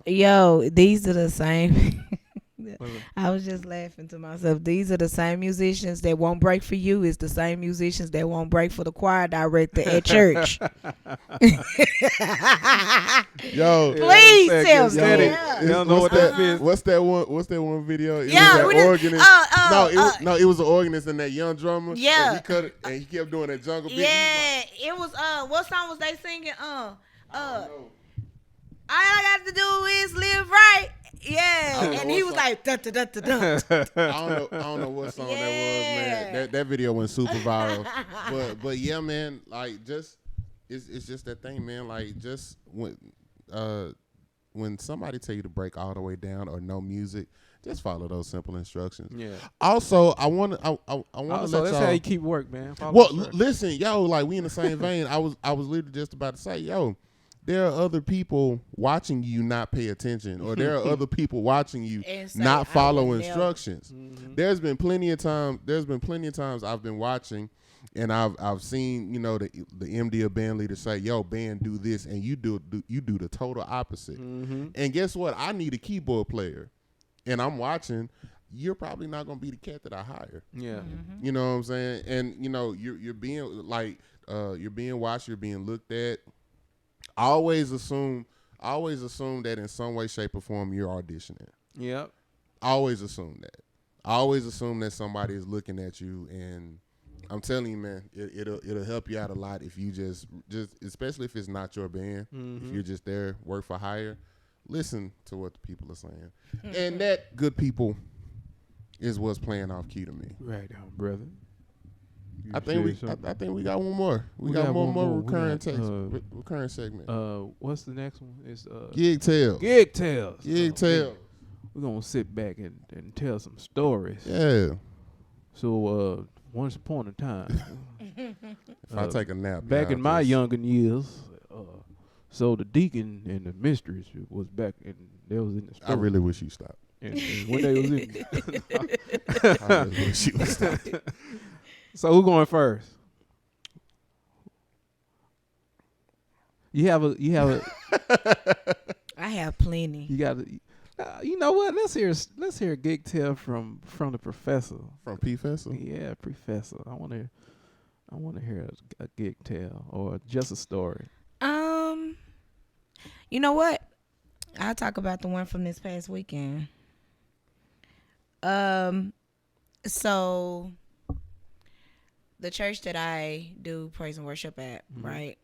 Yo, these are the same. I was just laughing to myself. These are the same musicians that won't break for you. It's the same musicians that won't break for the choir director at church. Yo, please tell me. You don't know what that is. What's that one video? It was organist. It was an organist and that young drummer. Yeah, he cut it, and he kept doing that jungle beat. Yeah, it was. What song was they singing? All I got to do is live right. Yeah, and he was like, da, da, da, da, da. I don't know what song that was, man. That video went super viral. but yeah, man, like, just it's just that thing, man. Like, just when somebody tell you to break all the way down or no music, just follow those simple instructions. Yeah. Also, I want to let that's y'all. How you keep work, man. Listen, yo, like, we in the same vein. I was literally just about to say, yo, there are other people watching you not pay attention, or there are other people watching you not follow instructions. Mm-hmm. There's been plenty of times I've been watching, and I've seen, you know, the MD or band leader say, "Yo, band, do this," and you do the total opposite. Mm-hmm. And guess what? I need a keyboard player, and I'm watching. You're probably not gonna be the cat that I hire. Yeah, mm-hmm. You know what I'm saying? And you know, you're being like you're being watched, you're being looked at. I always assume that in some way, shape, or form you're auditioning. Yep. I always assume that. I always assume that somebody is looking at you, and I'm telling you, man, it'll help you out a lot if you just especially if it's not your band, if you're just there, work for hire, listen to what the people are saying. And that, good people, is what's playing off key to me. Right on, brother. I think we got one more. We got one more recurring segment. What's the next one? It's Gig Tales. Gig Tales. Gig Tales. We're gonna sit back and tell some stories. Yeah. So once upon a time, if I take a nap, back in my younger years, so the deacon and the mistress was back, and they was in the store. I really wish you stopped. And when they was in, I really wish you would stop. So who going first? You have a. I have plenty. You got. You know what? Let's hear a gig tale from the professor. From Professor? Yeah, Professor. I want to hear a gig tale or just a story. You know what? I'll talk about the one from this past weekend. So the church that I do praise and worship at, right?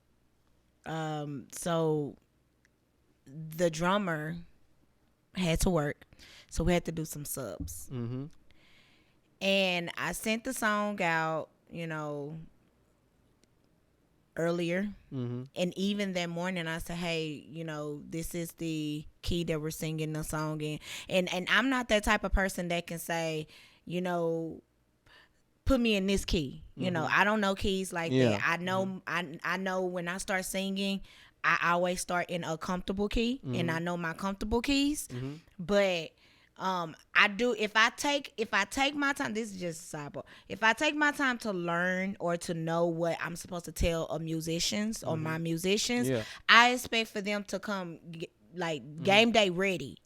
So the drummer had to work, so we had to do some subs. And I sent the song out, earlier. And even that morning I said, hey, this is the key that we're singing the song in. And I'm not that type of person that can say, put me in this key. I don't know keys like that. I know I know when I start singing, I always start in a comfortable key, and I know my comfortable keys. But I do if I take my time. This is just a sidebar. If I take my time to learn or to know what I'm supposed to tell a musicians or my musicians, I expect for them to come game day ready.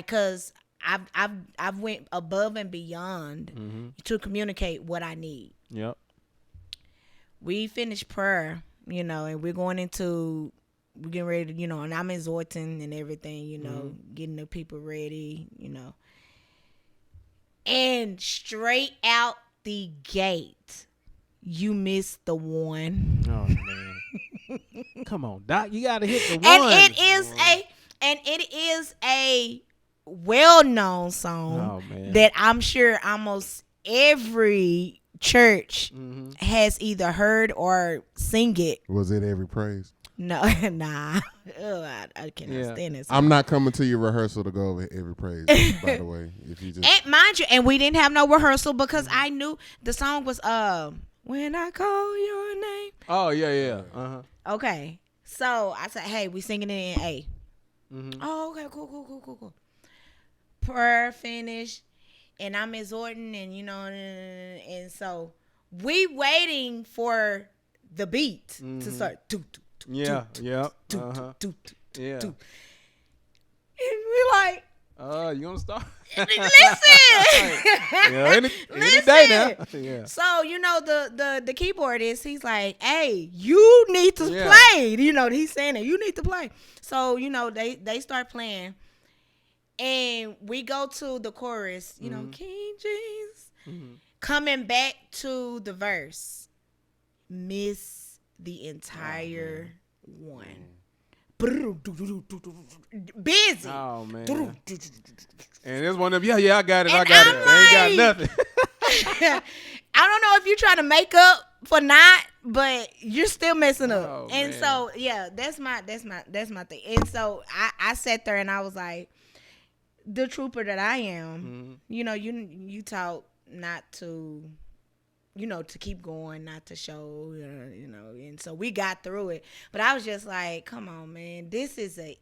Cause I've went above and beyond to communicate what I need. We finished prayer, and we're getting ready to, and I'm exhorting and everything, getting the people ready, And straight out the gate, you missed the one. Oh man. Come on, Doc. You gotta hit the one. And it is a well-known song that I'm sure almost every church has either heard or sing it. Was it Every Praise? No, nah. I cannot stand this. I'm not coming to your rehearsal to go over Every Praise, by the way. If you just and mind you, and we didn't have no rehearsal because I knew the song was When I Call Your Name. Oh yeah. Okay, so I said, hey, we singing it in A. Oh, okay, cool. Prayer finished, and I'm exhorting, and and so we waiting for the beat to start. Yeah. And we're like, you gonna start? Listen. Any day now. Yeah. So the keyboardist, he's like, hey, you need to play. He's saying it. You need to play. So they start playing, and we go to the chorus. King Jesus, coming back to the verse, miss the entire one. Busy. Oh man. And this one of them, I got it. And I got I'm it. I ain't got nothing. I don't know if you're trying to make up for not, but you're still messing up. Oh, and man. so that's my thing. And so I sat there and I was like, the trooper that I am, you taught not to, to keep going, not to show, and so we got through it. But I was just like, come on, man, this is I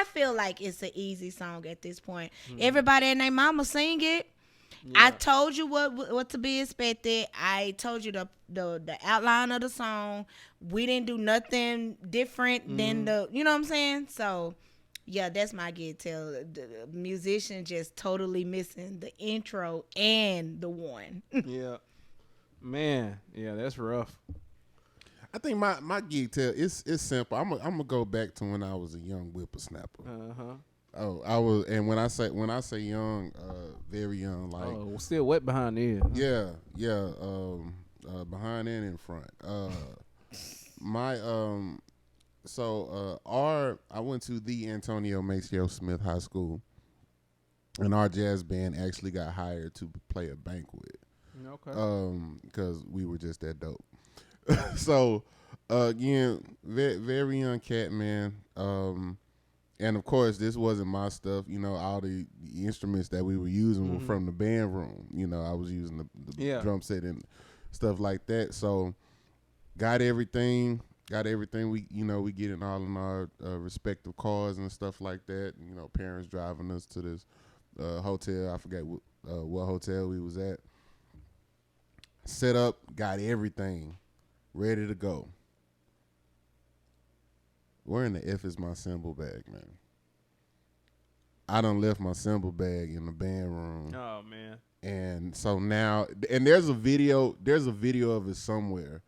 feel like it's an easy song at this point. Everybody and their mama sing it. I told you what to be expected. I told you the outline of the song. We didn't do nothing different than you know what I'm saying? So yeah, that's my get tell. The musician just totally missing the intro and the one. Yeah. Man, that's rough. I think my gig tell it's simple. I'm gonna go back to when I was a young whippersnapper. Oh, I was, and when I say young, very young, like still wet behind the ear. Yeah, behind and in front. I went to the Antonio Maceo Smith High School, and our jazz band actually got hired to play a banquet. Okay. Because we were just that dope. So, again, very young cat, man. And of course, this wasn't my stuff. All the instruments that we were using were from the band room. I was using the drum set and stuff like that. So, got everything. We we getting all in our respective cars and stuff like that. Parents driving us to this hotel. I forget what hotel we was at. Set up, got everything ready to go. Where in the F is my cymbal bag, man? I done left my cymbal bag in the band room. Oh man. And so now, and there's a video of it somewhere.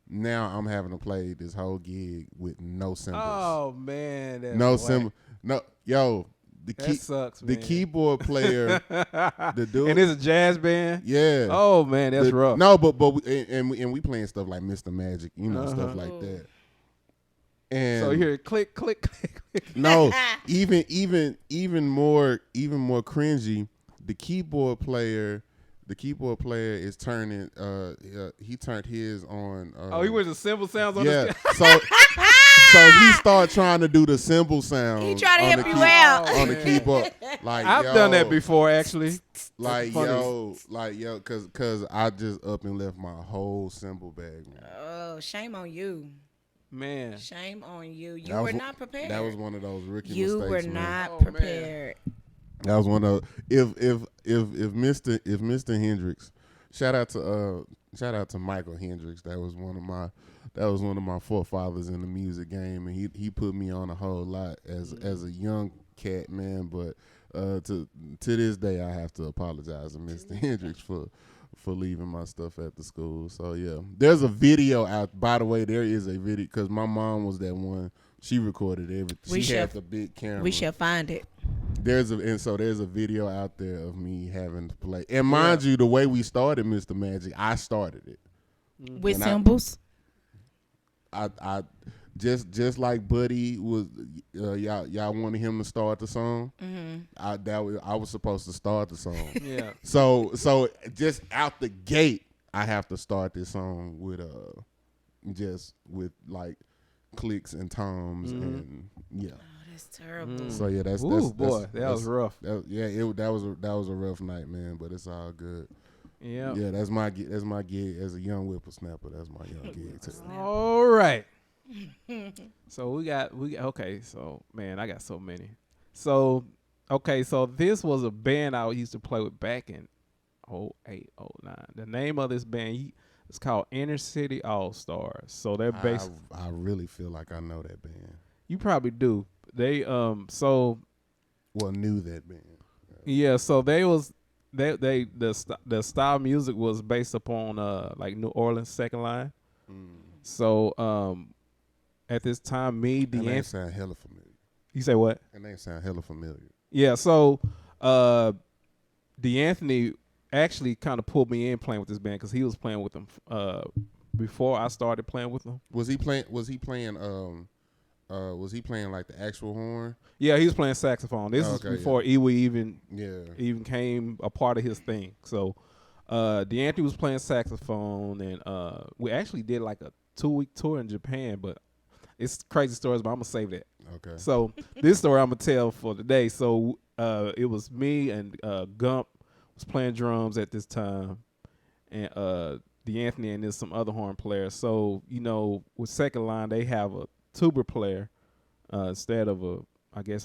Now I'm having to play this whole gig with no cymbals. Oh man, that's no whack. cymbal. No, yo, That sucks, the man. keyboard player, the dude, And it's a jazz band. yeah. Oh man, that's rough. No, but we playing stuff like Mr. Magic, stuff like that. And So you hear click, click, click, click. no, even more cringy. The keyboard player is turning. He turned his on. He was the cymbal sounds on Yeah. the So he started trying to do the cymbal sound. He tried to help you out on the keyboard. Like I've done that before, actually. Like funny. cause I just up and left my whole cymbal bag, man. Oh, shame on you. Man. Shame on you. You were not prepared. That was one of those rookie You mistakes. were man. not prepared. That was one of if Mr. Hendrix, shout out to Michael Hendrix. That was one of my forefathers in the music game, and he put me on a whole lot as a young cat, man. But to this day, I have to apologize to Mr. Hendrix for leaving my stuff at the school. So yeah, there's a video out. By the way, there is a video because my mom was that one. She recorded everything. She had the big camera. We shall find it. There's a video out there of me having to play. And mind you, the way we started Mr. Magic, I started it with cymbals. I just like Buddy was. Y'all wanted him to start the song. Mm-hmm. I was supposed to start the song. Yeah. So just out the gate, I have to start this song with like clicks and toms and yeah. That's terrible. So yeah, that's boy, that was rough. That was a rough night, man. But it's all good. Yeah. Yeah, that's my gig as a young whippersnapper. That's my young gig too. All right. So we got okay. So man, I got so many. So okay, so this was a band I used to play with back in 08, 09. The name of this band it's called Inner City All Stars. So they're based. I really feel like I know that band. You probably do. They knew that band. Yeah. So the style of music was based upon like New Orleans Second Line. So at this time, me, That name sound hella familiar. You say what? That name sound hella familiar. Yeah. So DeAnthony actually kind of pulled me in playing with this band because he was playing with them before I started playing with them. Was he playing like the actual horn? Yeah, he was playing saxophone. This is before Iwi even came a part of his thing. So DeAnthony was playing saxophone, and we actually did like a 2-week tour in Japan, but it's crazy stories, but I'm gonna save that. Okay. So this story I'm gonna tell for today. So it was me and Gump was playing drums at this time, and DeAnthony and there's some other horn players. So with Second Line they have a tuba player instead of a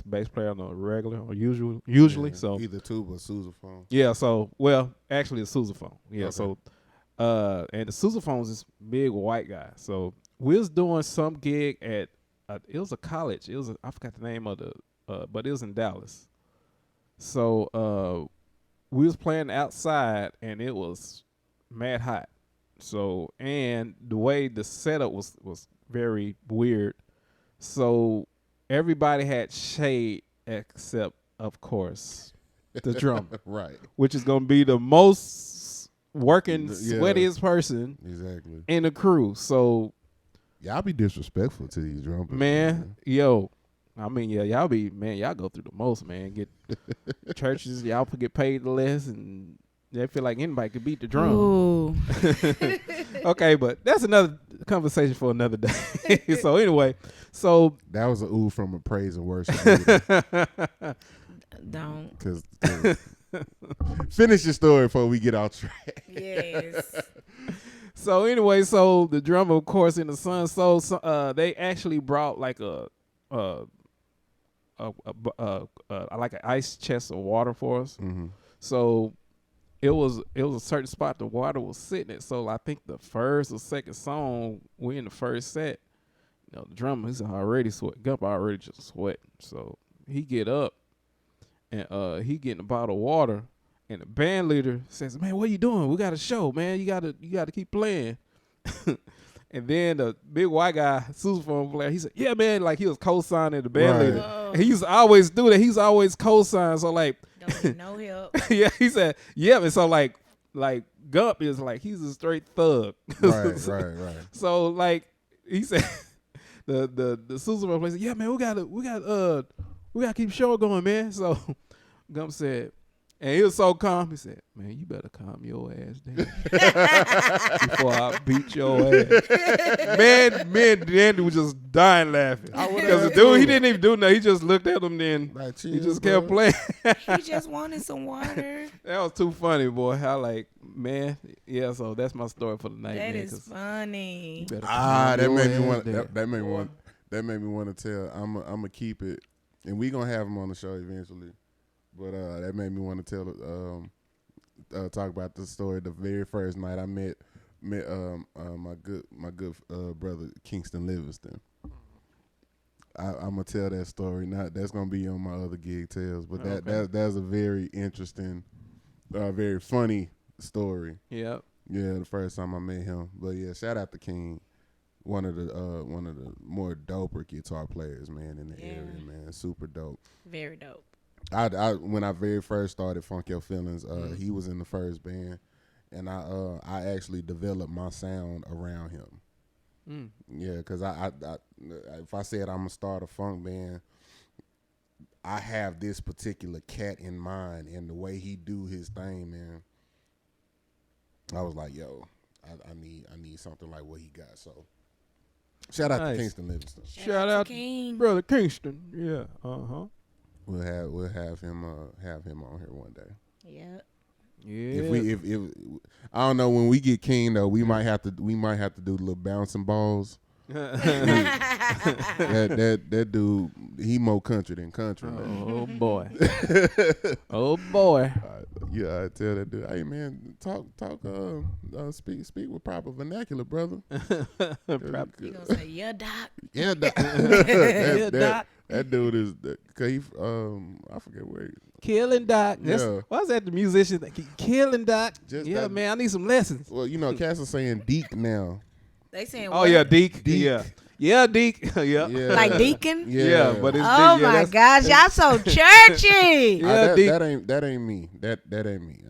bass player on a regular or usually. Yeah, so either tuba or sousaphone. Yeah. So actually a sousaphone. Yeah. Okay. So and the sousaphone was this big white guy. So we was doing some gig at it was a college. I forgot the name of the but it was in Dallas. So we was playing outside and it was mad hot. So and the way the setup was very weird. So everybody had shade except of course the drummer. Right. Which is gonna be the most working sweatiest person in the crew. So y'all be disrespectful to these drummers. Man, yo. I mean, yeah, y'all go through the most, man. Get churches, y'all get paid less, and they feel like anybody could beat the drum. Ooh. Okay, but that's another conversation for another day. So anyway, that was an ooh from a praise and worship. Don't. Cause finish your story before we get off track. Yes. So anyway, the drummer, of course, in the sun. So they actually brought like like an ice chest of water for us. Mm-hmm. So it was a certain spot the water was sitting at. So I think the first or second song, we in the first set. The drummer, he's already sweat. Gump already just sweating. So he get up and he getting a bottle of water. And the band leader says, "Man, what are you doing? We got a show, man. You gotta keep playing." And then the big white guy, sousaphone player, he said, yeah, man, like he was co-signing the band leader. Oh. And he used to always do that. He's always co-sign. So like, Don't need no help. yeah, he said, yeah. And so like Gump is like, he's a straight thug. Right. So like he said, the sousaphone player said, yeah, man, we gotta keep the show going, man. So Gump said, and he was so calm. He said, "Man, you better calm your ass down before I beat your ass." Man, Andy was just dying laughing because the dude, he didn't even do nothing. He just looked at him, then Like, he just kept playing. He just wanted some water. That was too funny, boy. How like, man, yeah. So that's my story for the night. That man, is 'cause funny. you better Ah, calm that your made me ass want. down. That made me want. That made me want to tell. I'm gonna keep it, and we gonna have him on the show eventually. But that made me want to tell. Talk about the story. The very first night I met my good brother Kingston Livingston. I'm gonna tell that story. Not that's gonna be on my other gig tales, but that's a very interesting, very funny story. Yep. Yeah, the first time I met him. But yeah, shout out to King, one of the more doper guitar players, man, in the area, man. Super dope. Very dope. I when I very first started Funk Your Feelings, he was in the first band, and I actually developed my sound around him. Yeah, because I if I said I'm gonna start a funk band, I have this particular cat in mind, and the way he do his thing, man. I was like, yo, I need something like what he got. So shout out to Kingston Livingston. Shout out to brother Kingston. Yeah. We'll have him on here one day. Yep. Yeah. If I don't know, when we get King though, we might have to do the little bouncing balls. that dude, he more country than country, man. Oh boy. Oh boy. Yeah, I tell that dude, hey man, talk, speak with proper vernacular, brother. You gonna say, yeah, doc? Yeah, doc. Doc. That dude is, cause he, I forget where he. Killing Doc. Yeah. Why is that the musician that keep killing Doc? Just yeah, that- man, I need some lessons. Well, you know, Cass is saying Deke now. They saying Oh what? yeah, Deke. Deke. Yeah. Yeah, Deke. Yeah. Yeah. Like Deacon? Yeah, but it's Oh Deke. Yeah, my that's- gosh, y'all so churchy. Yeah, Deke. that ain't me. That ain't me.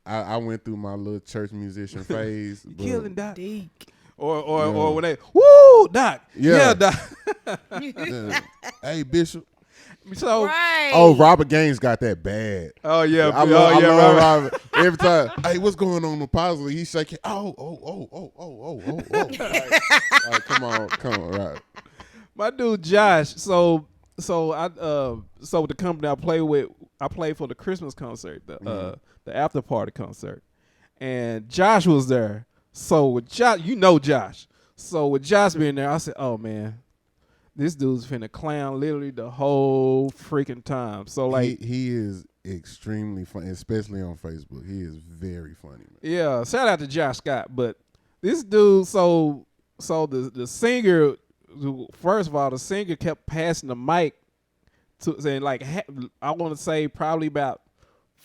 I went through my little church musician phase. but- Killing Doc. Deke. Or when they woo Doc. Yeah. Yeah, Doc. Yeah. Hey Bishop. So Right. Oh, Robert Gaines got that bad. oh yeah, I love Robert. Robert. Every time, hey, what's going on with Positive? He's shaking. Oh. Like, come on, right. My dude Josh. So with the company I play with, I played for the Christmas concert, the after party concert, and Josh was there. So with Josh, Josh. So with Josh being there, I said, "Oh man, this dude's finna clown literally the whole freaking time." So like, he is extremely funny, especially on Facebook. He is very funny, man. yeah, shout out to Josh Scott. But this dude, so the singer, first of all, the singer kept passing the mic to saying like, I want to say probably about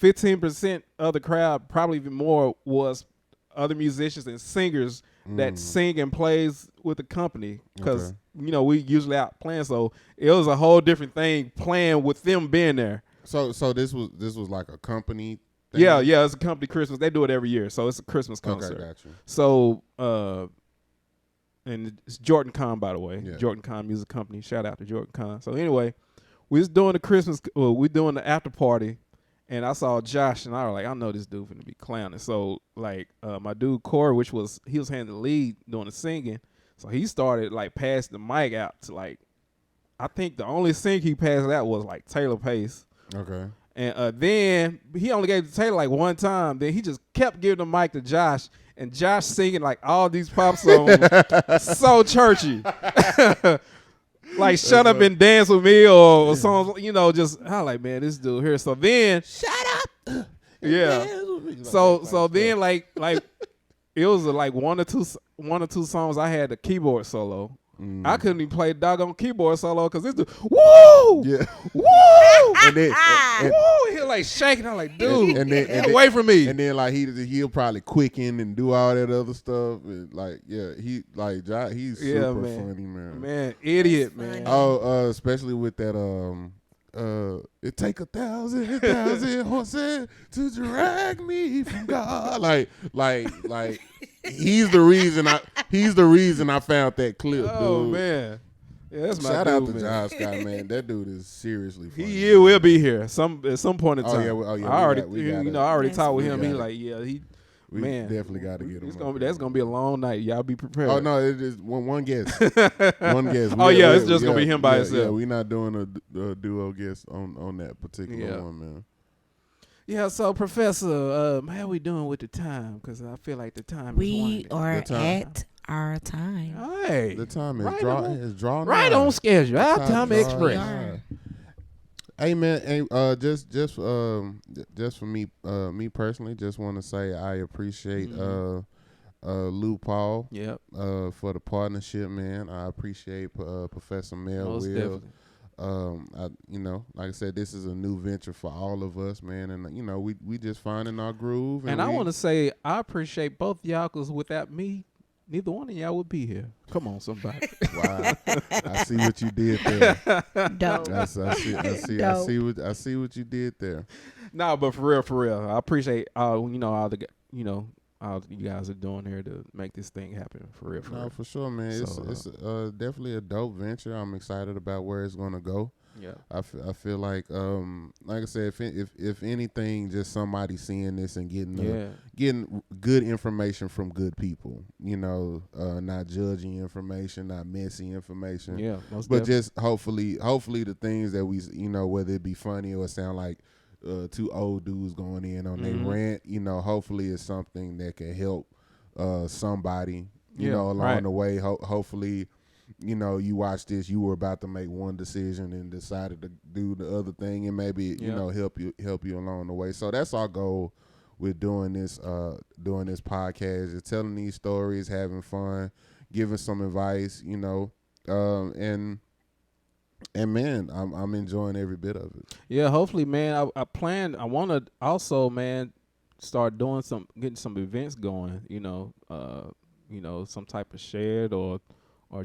15% of the crowd, probably even more, was other musicians and singers that sing and plays with the company, because we usually out playing, so it was a whole different thing playing with them being there. So this was like a company thing? Yeah, it's a company Christmas. They do it every year, so it's a Christmas concert. Okay, got you. So and it's Jordan Kahn, by the way. Yeah. Jordan Kahn Music Company. Shout out to Jordan Kahn. So anyway, we was doing we doing the after party, and I saw Josh, and I was like, I know this dude finna be clowning. So like my dude Corey, he was handling the lead doing the singing, so he started like passing the mic out to like, I think the only sing he passed out was like Taylor Pace. Okay. And then he only gave it to Taylor like one time. Then he just kept giving the mic to Josh, and Josh singing like all these pop songs, so churchy. Like Shut Up and Dance With Me or songs, just I like, man, this dude here. So then Shut up. yeah. So then like it was like one or two songs I had the keyboard solo. I couldn't even play doggone keyboard solo because this dude, woo! Yeah. Woo! and then Woo, he like shaking. I'm like, dude, get away from me. And then like he'll probably quicken and do all that other stuff. And like he's super funny, man. Man, idiot, man. Oh, especially with that it take 1,000 horses to drag me from God. Like he's the reason I found that clip, dude. Oh man. Yeah, that's my Shout dude, out to man. John Scott, man. That dude is seriously funny. He will be here at some point in Oh, time. yeah, I already, we got it. I already Yes, talked with we him. got He it. like, yeah, We man, definitely got to get him. that's gonna be a long night. Y'all be prepared. Oh no, it is one guest. One guest. Oh, yeah, it's just gonna be him by himself. Yeah, we're not doing a duo guest on that particular one, man. Yeah, so Professor, how we doing with the time? Because I feel like the time is We winding. are The time. at our time. Hey, The time is right drawn right on schedule. Our time is express. are. Hey man, just for me personally, just want to say I appreciate Lou Paul Yep, for the partnership, man. I appreciate Professor Mel most Will. definitely. Like I said, this is a new venture for all of us, man, and we just finding our groove. And I want to say I appreciate both y'all because without me, neither one of y'all would be here. Come on, somebody. Wow, I see what you did there. Dope. I see what you did there. No, but for real, I appreciate all you guys are doing here to make this thing happen. For real. No, for sure, man. So, It's definitely a dope venture. I'm excited about where it's gonna go. Yeah. I feel like I said, if anything, just somebody seeing this and getting good information from good people. Not judging information, not messy information. Yeah, most But definitely. just hopefully the things that we whether it be funny or sound like two old dudes going in on their rant, hopefully it's something that can help somebody, along the way. Hopefully, you watch this, you were about to make one decision and decided to do the other thing, and maybe help you along the way. So that's our goal with doing this podcast, is telling these stories, having fun, giving some advice, and man, I'm enjoying every bit of it. Yeah, hopefully, man. I want to also, man, start getting some events going. Some type of shed or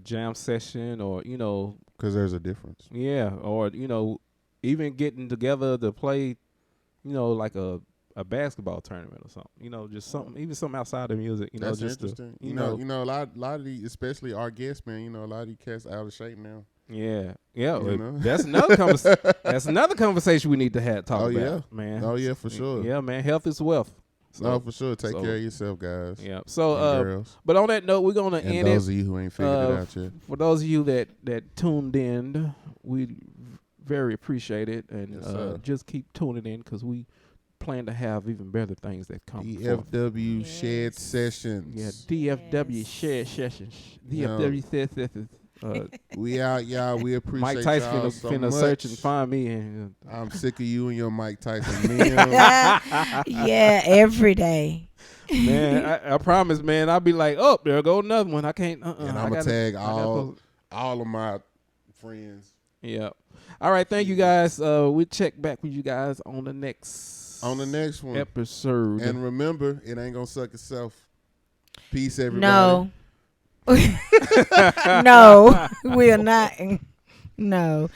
jam session, or Because there's a difference. yeah, or even getting together to play, like a basketball tournament or something. Just something outside of music. That's just interesting. To, a lot of these, especially our guests, man. A lot of these cats out of shape now. Yeah. That's That's another conversation we need to talk about, yeah, man. Oh yeah, for sure. Yeah, man. Health is wealth. So, No, for sure. Take care of yourself, guys. Yeah. And So, girls. but on that note, we're gonna And end those it. of you who ain't figured it out yet. For those of you that tuned in, we very appreciate it, and Yes, sir. just keep tuning in because we plan to have even better things that come forth. DFW Shed Sessions. Yeah, DFW Shed Sessions. DFW Shed Sessions. We out, y'all. We appreciate Mike Tyson y'all finna so search much. and find me. And I'm sick of you and your Mike Tyson memes. Yeah, every day. man, I promise, man. I'll be like, oh, there go another one. I can't. And I'm going to tag all of my friends. Yeah. All right. Thank you, guys. We'll check back with you guys on the next one. episode. And remember, it ain't going to suck itself. Peace, everybody. No. No, we are not. No.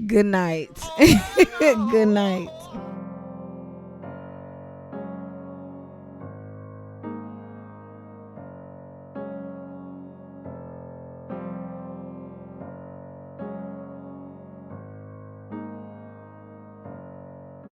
Good night. Good night.